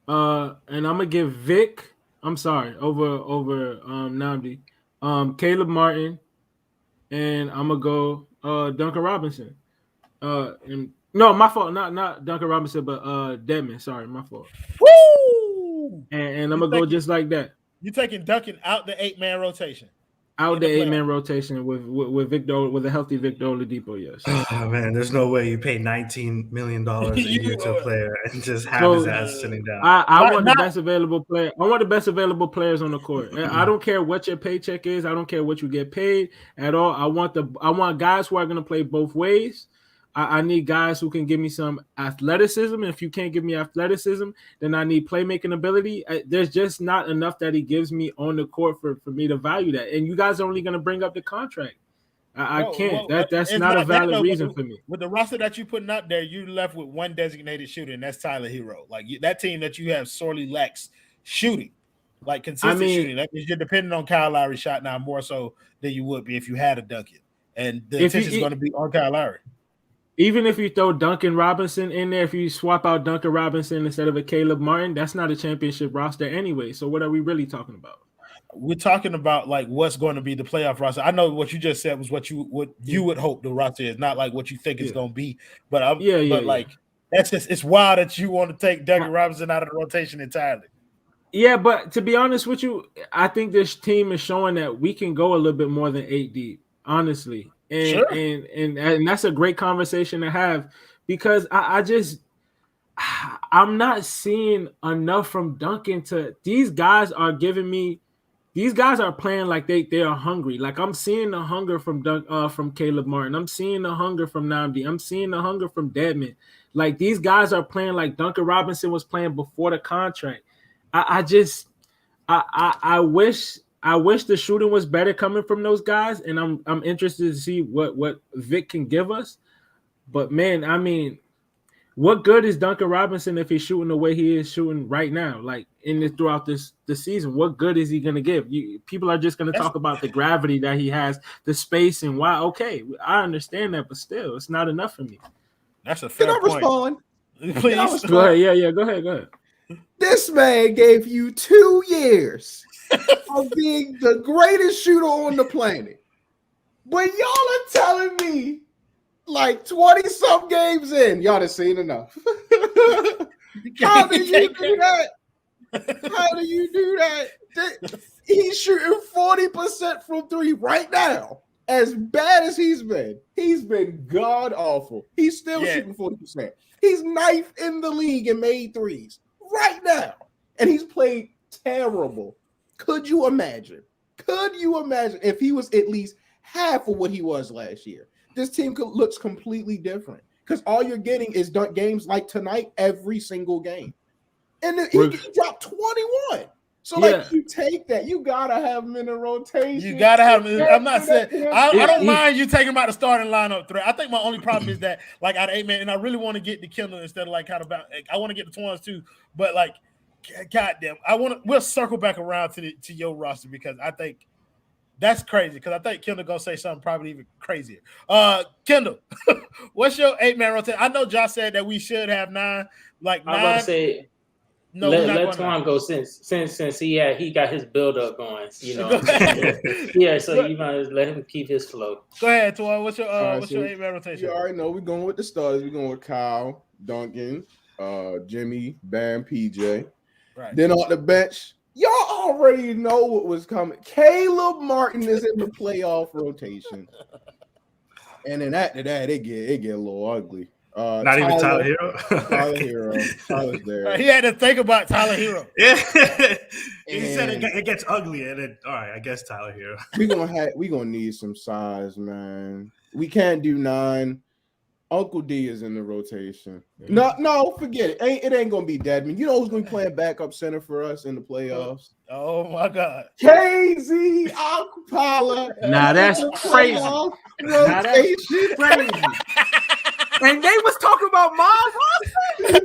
B: and I'm gonna give Vic. I'm sorry, over Namdi, Caleb Martin, and I'm gonna go Duncan Robinson. And No, my fault. Not Duncan Robinson, but Dedmon. Sorry, my fault.
F: Woo!
B: And I'm gonna go just like that.
F: You taking Duncan out the 8-man rotation?
B: Out the 8-man rotation with Victor, with a healthy Victor Oladipo, yes.
I: Oh man, there's no way you pay $19 million a year to a player and just have his ass sitting down.
B: I want the best available player. I want the best available players on the court. I don't care what your paycheck is. I don't care what you get paid at all. I want guys who are going to play both ways. I need guys who can give me some athleticism. And if you can't give me athleticism, then I need playmaking ability. There's just not enough that he gives me on the court for me to value that. And you guys are only going to bring up the contract. I can't. That's not a valid reason for me.
F: With the roster that you're putting out there, you're left with one designated shooter, and that's Tyler Hero. Like that team that you have sorely lacks shooting, like consistent shooting. That means you're depending on Kyle Lowry's shot now more so than you would be if you had a Duncan. And the attention is going to be on Kyle Lowry.
B: Even if you throw Duncan Robinson in there, if you swap out Duncan Robinson instead of a Caleb Martin, that's not a championship roster anyway. So what are we really talking about?
F: We're talking about like what's going to be the playoff roster. I know what you just said was what you would hope the roster is, not like what you think it's going to be. But that's just it's wild that you want to take Duncan Robinson out of the rotation entirely.
B: Yeah, but to be honest with you, I think this team is showing that we can go a little bit more than 8 deep, honestly. And that's a great conversation to have because I'm not seeing enough from Duncan these guys are playing like they are hungry. Like I'm seeing the hunger from Caleb Martin. I'm seeing the hunger from Nnamdi. I'm seeing the hunger from Dedmon. Like these guys are playing like Duncan Robinson was playing before the contract. I wish the shooting was better coming from those guys, and I'm interested to see what Vic can give us. But man, I mean, what good is Duncan Robinson if he's shooting the way he is shooting right now? Like throughout the season, what good is he going to give? People are just going to talk about the gravity that he has, the space, and why. Okay, I understand that, but still, it's not enough for me.
F: That's a fair point.
G: Respond?
F: Please.
B: Go ahead. Yeah. Go ahead.
G: This man gave you 2 years of being the greatest shooter on the planet. But y'all are telling me like 20-some games in, y'all done seen enough. How do you do that? How do you do that? He's shooting 40% from 3 right now. As bad as he's been god awful. He's still shooting 40%. He's 9th in the league in made threes right now. And he's played terrible. Could you imagine if he was at least half of what he was last year? This team looks completely different because all you're getting is games like tonight every single game. And then he dropped 21. So like you take that, you gotta have him in the rotation.
F: You gotta have him. I'm not saying I don't mind you taking him out the starting lineup threat. I think my only problem is that like out of 8-man, and I really want to get the Kendall instead of like kind of I want to get the Twins too, but like goddamn, we'll circle back around to your roster because I think that's crazy because I think Kendall gonna say something probably even crazier. Kendall, what's your 8-man rotation? I know Josh said that we should have 9. Like 9.
H: I'm about to say.
F: No,
H: let Twan go since he got his build up going, you know. So you might let him keep his flow.
F: Go ahead, Twan. What's your 8-man rotation?
G: You already know we're going with the starters. We're going with Kyle, Duncan, Jimmy, Bam, PJ. Right. Then on the bench, y'all already know what was coming. Caleb Martin is in the playoff rotation. And then after that, it get a little ugly.
I: Not even Tyler Hero.
G: Tyler Hero. Tyler's there.
F: He had to think about Tyler Hero.
I: Yeah. He said it gets ugly, and then all right, I guess Tyler Hero.
G: we gonna need some size, man. We can't do 9. Uncle D is in the rotation. No, forget it. It ain't gonna be Dedmon. You know who's gonna be playing backup center for us in the playoffs?
F: Oh my God.
G: KZ Okpala.
B: Now that's crazy. Now that's crazy. And they was talking about my roster.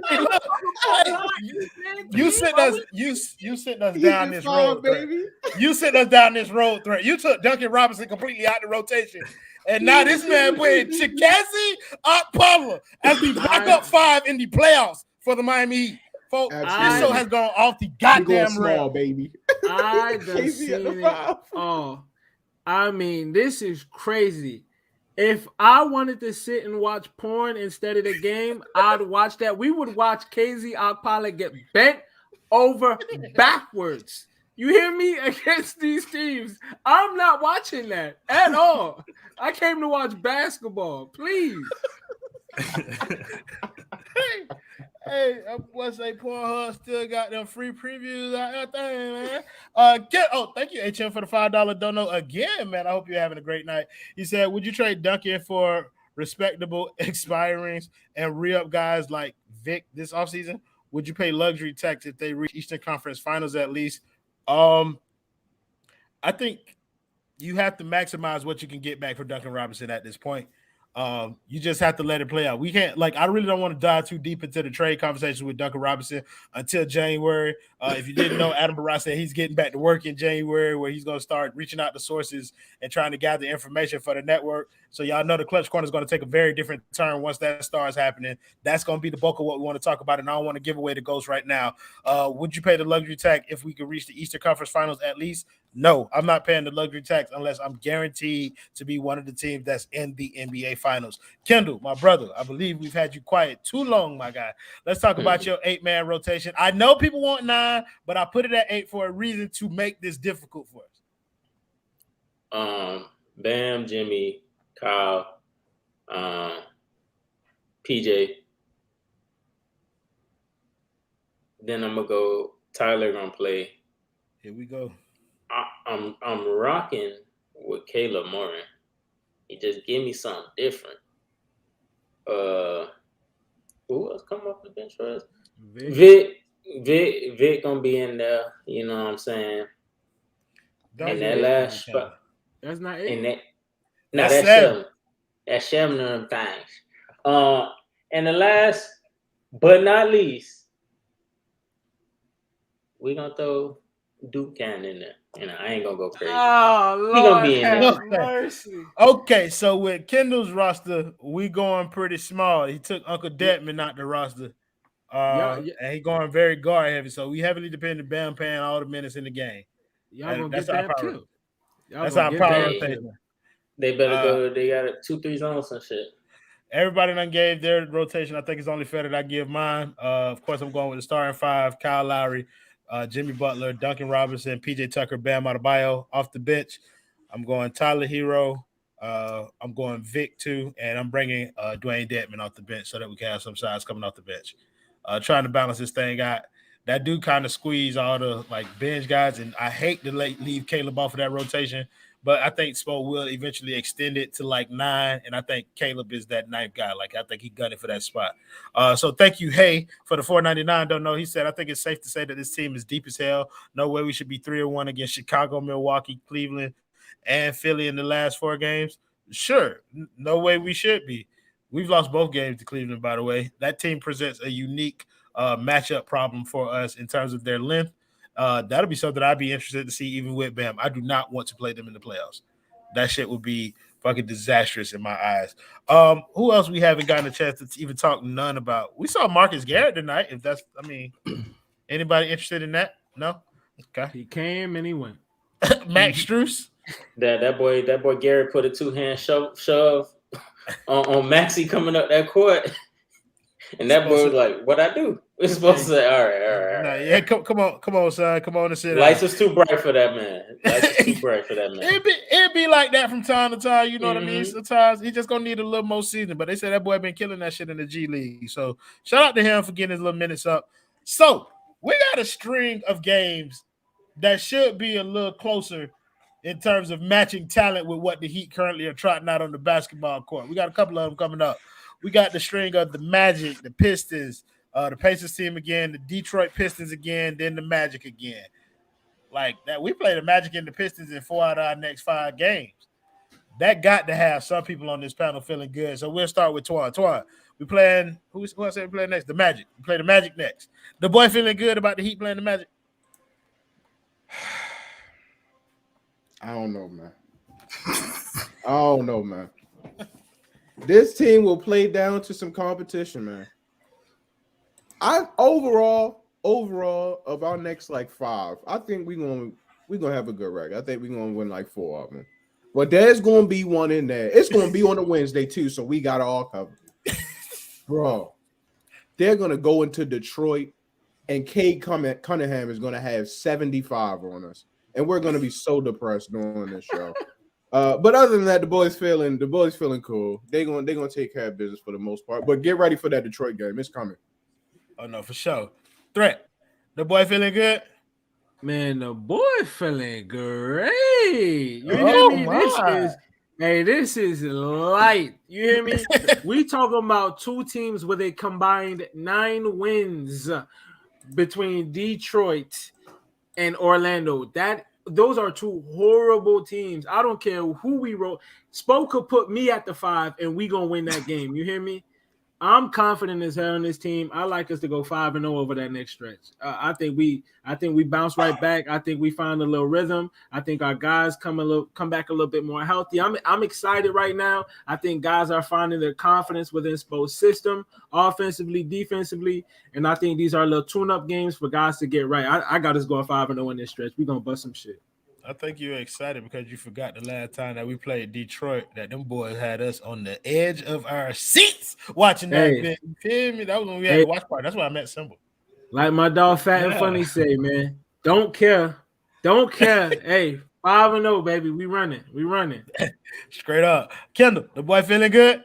F: You sent us down this road, baby. You sent us down this road threat. You took Duncan Robinson completely out the rotation, and now this man playing Chikazi Okpala as the backup 5 in the playoffs for the Miami Heat. Folks, this show has gone off the goddamn rail,
G: baby.
B: I done seen it. Oh, I mean, this is crazy. If I wanted to sit and watch porn instead of the game, I'd watch that. We would watch KZ Okpala get bent over backwards. You hear me? Against these teams. I'm not watching that at all. I came to watch basketball. Please.
F: Hey, what's a Pornhub still got them free previews out there, man. Thank you, HM, for the $5 dono again, man. I hope you're having a great night. He said, would you trade Duncan for respectable expirings and re-up guys like Vic this offseason? Would you pay luxury tax if they reach Eastern Conference Finals at least? I think you have to maximize what you can get back for Duncan Robinson at this point. You just have to let it play out. We can't, I really don't want to dive too deep into the trade conversation with Duncan Robinson until January. If you didn't know, Adam Barras said he's getting back to work in January, where he's going to start reaching out to sources and trying to gather information for the network. So y'all know the Clutch Corner is going to take a very different turn once that starts happening. That's going to be the bulk of what we want to talk about, and I don't want to give away the ghost right now. Would you pay the luxury tax if we could reach the Eastern Conference Finals at least? No, I'm not paying the luxury tax unless I'm guaranteed to be one of the teams that's in the NBA Finals. Kendall, my brother, I believe we've had you quiet too long, my guy. Let's talk about your 8-man rotation. I know people want 9, but I put it at 8 for a reason to make this difficult for
H: us. Bam, Jimmy, Kyle, PJ. Then I'm gonna go. Tyler gonna play.
F: Here we go.
H: I'm rocking with Caleb Morin. He just give me something different. Who else come off the bench for us? Vic gonna be in there. You know what I'm saying? In that last spot.
B: That's not it.
H: That's 7. That's 7 of them things. And the last but not least, we gonna throw Duncan in there. I ain't gonna go crazy.
B: Oh, Lord,
H: he gonna be in there.
B: Mercy.
F: Okay, so with Kendall's roster, we going pretty small. He took Uncle Detman out the roster. And he going very guard heavy. So we heavily depend on Bam paying all the minutes in the game.
B: Y'all gonna get that too.
F: That's our power rotation.
H: They better go. They got 2-3 zones and shit.
F: Everybody done gave their rotation. I think it's only fair that I give mine. Of course, I'm going with the starting 5: Kyle Lowry, Jimmy Butler, Duncan Robinson, PJ Tucker, Bam Adebayo. Off the bench, I'm going Tyler Hero. I'm going Vic too, and I'm bringing Dwayne Dedman off the bench so that we can have some size coming off the bench. Trying to balance this thing out. That dude kind of squeeze all the bench guys, and I hate to leave Caleb off of that rotation, but I think Spo will eventually extend it to 9, and I think Caleb is that 9th guy. I think he gunning for that spot. So thank you, Hey, for the $4.99. Don't know. He said, I think it's safe to say that this team is deep as hell. No way we should be 3-1 against Chicago, Milwaukee, Cleveland, and Philly in the last 4 games. Sure, no way we should be. We've lost both games to Cleveland, by the way. That team presents a unique matchup problem for us in terms of their length. That'll be something I'd be interested to see even with Bam. I do not want to play them in the playoffs. That shit would be fucking disastrous in my eyes. Who else we haven't gotten a chance to even talk none about? We saw Marcus Garrett tonight. Anybody interested in that? No? Okay.
B: He came and he went.
F: Max Strus?
H: That boy Garrett put a 2-hand shove on Maxey coming up that court. And that boy was like, "What I do?" We're supposed to say, "All right."
F: Nah, yeah, come on, son. Come on and sit down.
H: Lights is too bright for that man.
F: It'd be like that from time to time. You know what I mean? Sometimes he just gonna need a little more season. But they say that boy been killing that shit in the G League. So shout out to him for getting his little minutes up. So we got a string of games that should be a little closer in terms of matching talent with what the Heat currently are trotting out on the basketball court. We got a couple of them coming up. We got the string of the Magic, the Pistons, the Pacers team again, the Detroit Pistons again, then the Magic again. Like that, we play the Magic and the Pistons in 4 out of our next 5 games. That got to have some people on this panel feeling good. So we'll start with Twan. Twan, we playing who else we playing next? The Magic. We play the Magic next. The boy feeling good about the Heat playing the Magic?
G: I don't know, man. This team will play down to some competition, man. Overall of our next 5, I think we're gonna have a good record. I think we're gonna win 4 of them. But there's going to be one in there. It's going to be on a Wednesday too, so we got it all covered. Bro, they're going to go into Detroit, and Cade Cunningham is going to have 75 on us, and we're going to be so depressed during this show. But other than that, the boys feeling cool. They're gonna take care of business for the most part. But get ready for that Detroit game. It's coming.
F: Oh no, for sure. Threat. The boy feeling good?
B: Man, the boy feeling great. You
F: Oh,
B: hear me?
F: my.
B: This is light. You hear me? We talking about two teams with a combined 9 wins between Detroit and Orlando. Those are two horrible teams. I don't care who we roll. Spo could put me at the 5, and we gonna win that game. You hear me? I'm confident as hell in this team. I like us to go 5-0 over that next stretch. I think we bounce right back. I think we find a little rhythm. I think our guys come back a little bit more healthy. I'm excited right now. I think guys are finding their confidence within Spo's system, offensively, defensively, and I think these are little tune-up games for guys to get right. I got us going 5-0 in this stretch. We're gonna bust some shit.
F: I think you're excited because you forgot the last time that we played Detroit that them boys had us on the edge of our seats watching that bit. You feel me? That was when we had the watch party. That's why I met Symbol.
B: Like my dog Fat and Funny say, man, don't care. Hey, 5-0, baby. We running.
F: Straight up. Kendall, the boy feeling good?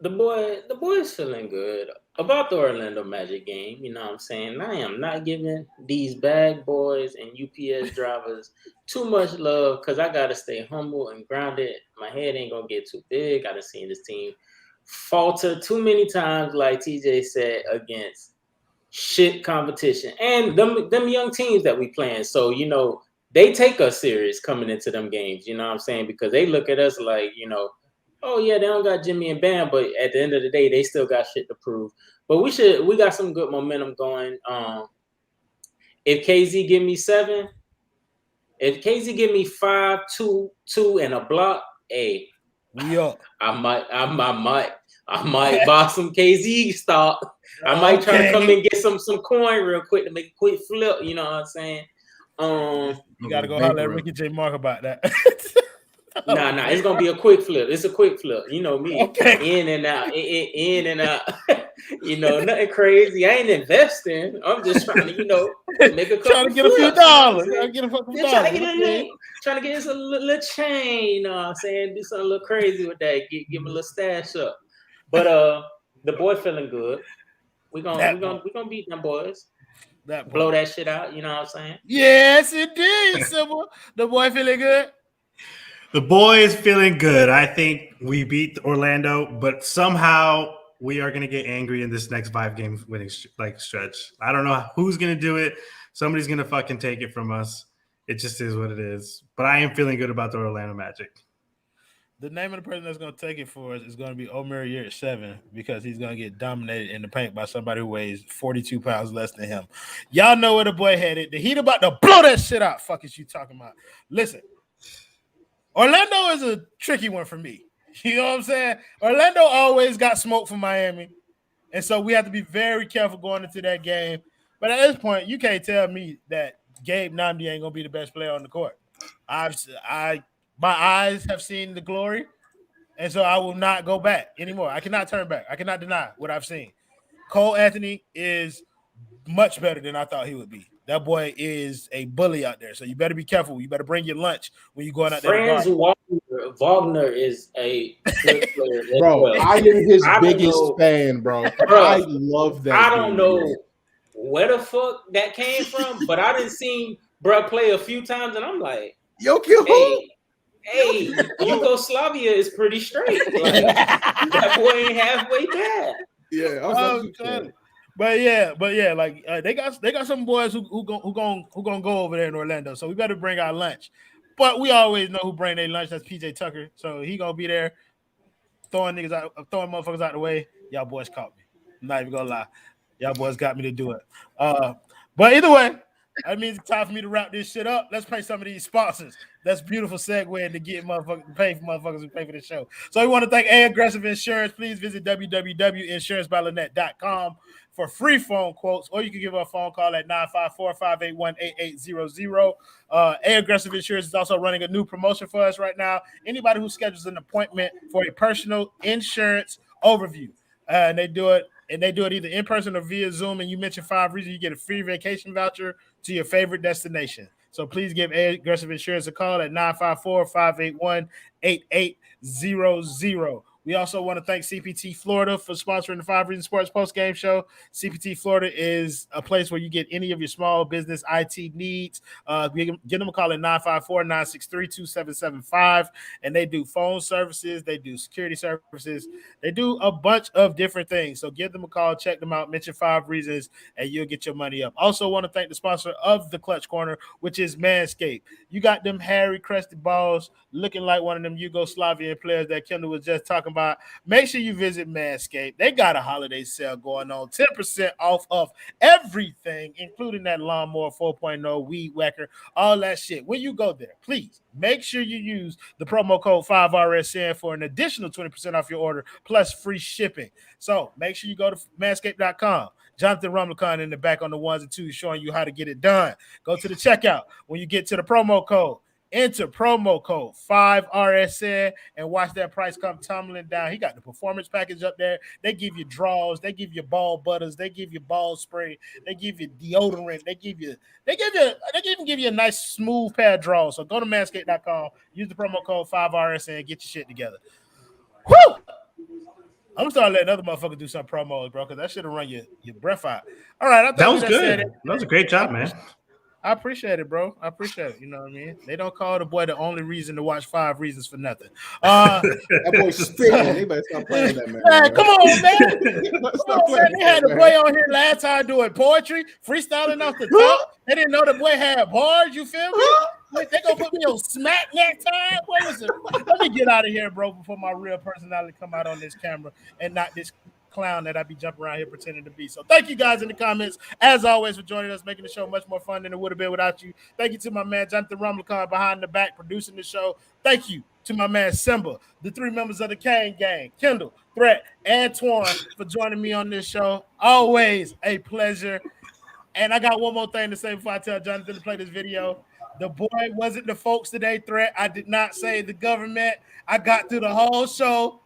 H: The boy's feeling good about the Orlando Magic game. You know what I'm saying? I am not giving these bag boys and UPS drivers too much love because I got to stay humble and grounded. My head ain't going to get too big. I done seen this team falter too many times, like TJ said, against shit competition. And them young teams that we playing. So, you know, they take us serious coming into them games. You know what I'm saying? Because they look at us like, you know, oh yeah, they don't got Jimmy and Bam, but at the end of the day, they still got shit to prove. But we got some good momentum going. If KZ give me 7, if KZ give me 5, 2, and a block, hey,
F: we up.
H: I might buy some KZ stock. I might try to come and get some coin real quick to make a quick flip. You know what I'm saying?
F: You gotta go holler at Ricky J. Mark about that.
H: Nah, it's gonna be a quick flip. It's a quick flip. You know me. Okay. In and out. You know, nothing crazy. I ain't investing. I'm just trying to, you know, make a couple
F: trying to get a few dollars. Trying
H: to get us a little chain. You know what I'm saying? Do something a little crazy with that. Give a little stash up. But the boy feeling good. We gonna beat them boys. Blow that shit out. You know what I'm saying?
F: Yes, indeed, Sybil. The boy feeling good.
I: The boy is feeling good. I think we beat Orlando, but somehow we are going to get angry in this next 5-game winning stretch. I don't know who's going to do it. Somebody's going to fucking take it from us. It just is what it is. But I am feeling good about the Orlando Magic.
F: The name of the person that's going to take it for us is going to be Omer Yurt 7 because he's going to get dominated in the paint by somebody who weighs 42 pounds less than him. Y'all know where the boy headed. The Heat about to blow that shit out. Fuck is you talking about? Listen. Orlando is a tricky one for me. You know what I'm saying? Orlando always got smoke from Miami. And so we have to be very careful going into that game. But at this point, you can't tell me that Gabe Namdi ain't going to be the best player on the court. My eyes have seen the glory, and so I will not go back anymore. I cannot turn back. I cannot deny what I've seen. Cole Anthony is much better than I thought he would be. That boy is a bully out there, so you better be careful. You better bring your lunch when you're going out there.
H: Franz Wagner is a good player.
G: Bro, I am his biggest fan, bro. I love that.
H: I don't know where the fuck that came from, but I didn't see bro play a few times, and I'm like, hey, Yugoslavia is pretty straight. Like, that boy ain't halfway bad.
G: Yeah,
F: But yeah, like they got some boys who gonna go over there in Orlando. So we better bring our lunch. But we always know who bring their lunch. That's PJ Tucker. So he gonna be there throwing motherfuckers out the way. Y'all boys caught me. I'm not even gonna lie. Y'all boys got me to do it. But either way, that means it's time for me to wrap this shit up. Let's pay some of these sponsors. That's beautiful segue to get pay for motherfuckers who pay for the show. So we want to thank A Aggressive Insurance. Please visit www.insurancebyLynette.com. for free phone quotes, or you can give her a phone call at 954-581-8800. Aggressive Insurance is also running a new promotion for us right now. Anybody who schedules an appointment for a personal insurance overview, and they do it either in person or via Zoom, and you mention 5 Reasons, you get a free vacation voucher to your favorite destination. So please give Aggressive Insurance a call at 954-581-8800. We also want to thank CPT Florida for sponsoring the 5 Reasons Sports post-game show. CPT Florida is a place where you get any of your small business IT needs. Give them a call at 954-963-2775, and they do phone services. They do security services. They do a bunch of different things. So give them a call, check them out, mention 5 Reasons, and you'll get your money up. Also want to thank the sponsor of the Clutch Corner, which is Manscaped. You got them hairy, crested balls looking like one of them Yugoslavian players that Kendall was just talking about. Make sure you visit Manscaped. They got a holiday sale going on, 10% off of everything, including that lawnmower 4.0, weed whacker, all that shit. When you go there, please make sure you use the promo code 5RSN for an additional 20% off your order plus free shipping. So make sure you go to manscaped.com. Jonathan Rumlicon in the back on the 1s and 2s showing you how to get it done. Go to the checkout. When you get to the promo code, enter promo code 5RSN and watch that price come tumbling down. He got the performance package up there. They give you draws. They give you ball butters. They give you ball spray. They give you deodorant. They even give you a nice smooth pair of draws. So go to manscaped.com, use the promo code 5RSN, and get your shit together. Woo! I'm gonna start letting other motherfuckers do some promos, bro, because that should have run your breath out. All right, I thought
I: that was good. That was a great job, man.
F: I appreciate it, bro. I appreciate it. You know what I mean? They don't call the boy the only reason to watch 5 Reasons for nothing.
G: That boy's spitting. They better stop playing that, man.
F: Man, come on, man. They had the boy on here last time doing poetry, freestyling off the top. They didn't know the boy had bars. You feel me? They gonna put me on smack next time. Boy, listen, let me get out of here, bro, before my real personality come out on this camera and not this clown that I be jumping around here pretending to be. So thank you guys in the comments, as always, for joining us, making the show much more fun than it would have been without you. Thank you to my man Jonathan Rumlicon behind the back producing the show. Thank you to my man Simba, the 3 members of the Kane Gang, Kendall, Threat, and Twan for joining me on this show. Always a pleasure. And I got one more thing to say before I tell Jonathan to play this video. The boy wasn't the folks today, Threat. I did not say the government. I got through the whole show.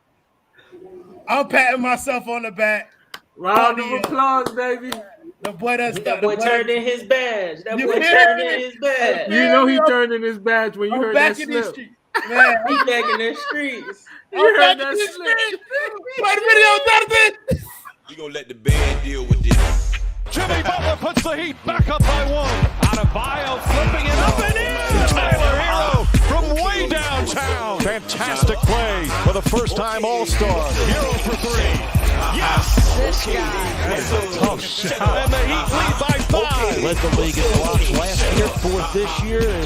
F: I'm patting myself on the back.
B: Round of applause, baby.
F: The boy
H: that boy turned in his badge. That boy turned in his badge.
B: You know he turned in his badge when you heard that slip.
F: Man,
H: he back in the streets.
B: You heard that slip.
F: Play the video, Jonathan.
K: We gonna let the band deal with this.
A: Jimmy Butler puts the Heat back up by 1. Out of Bio, flipping it up and in. Tyler Hero from way downtown. Fantastic play for the first-time All-Star. Hero for 3. Yes!
C: This guy.
A: That's a tough shot. And the Heat lead by 5.
C: Led the league in blocks last year, 4th this year.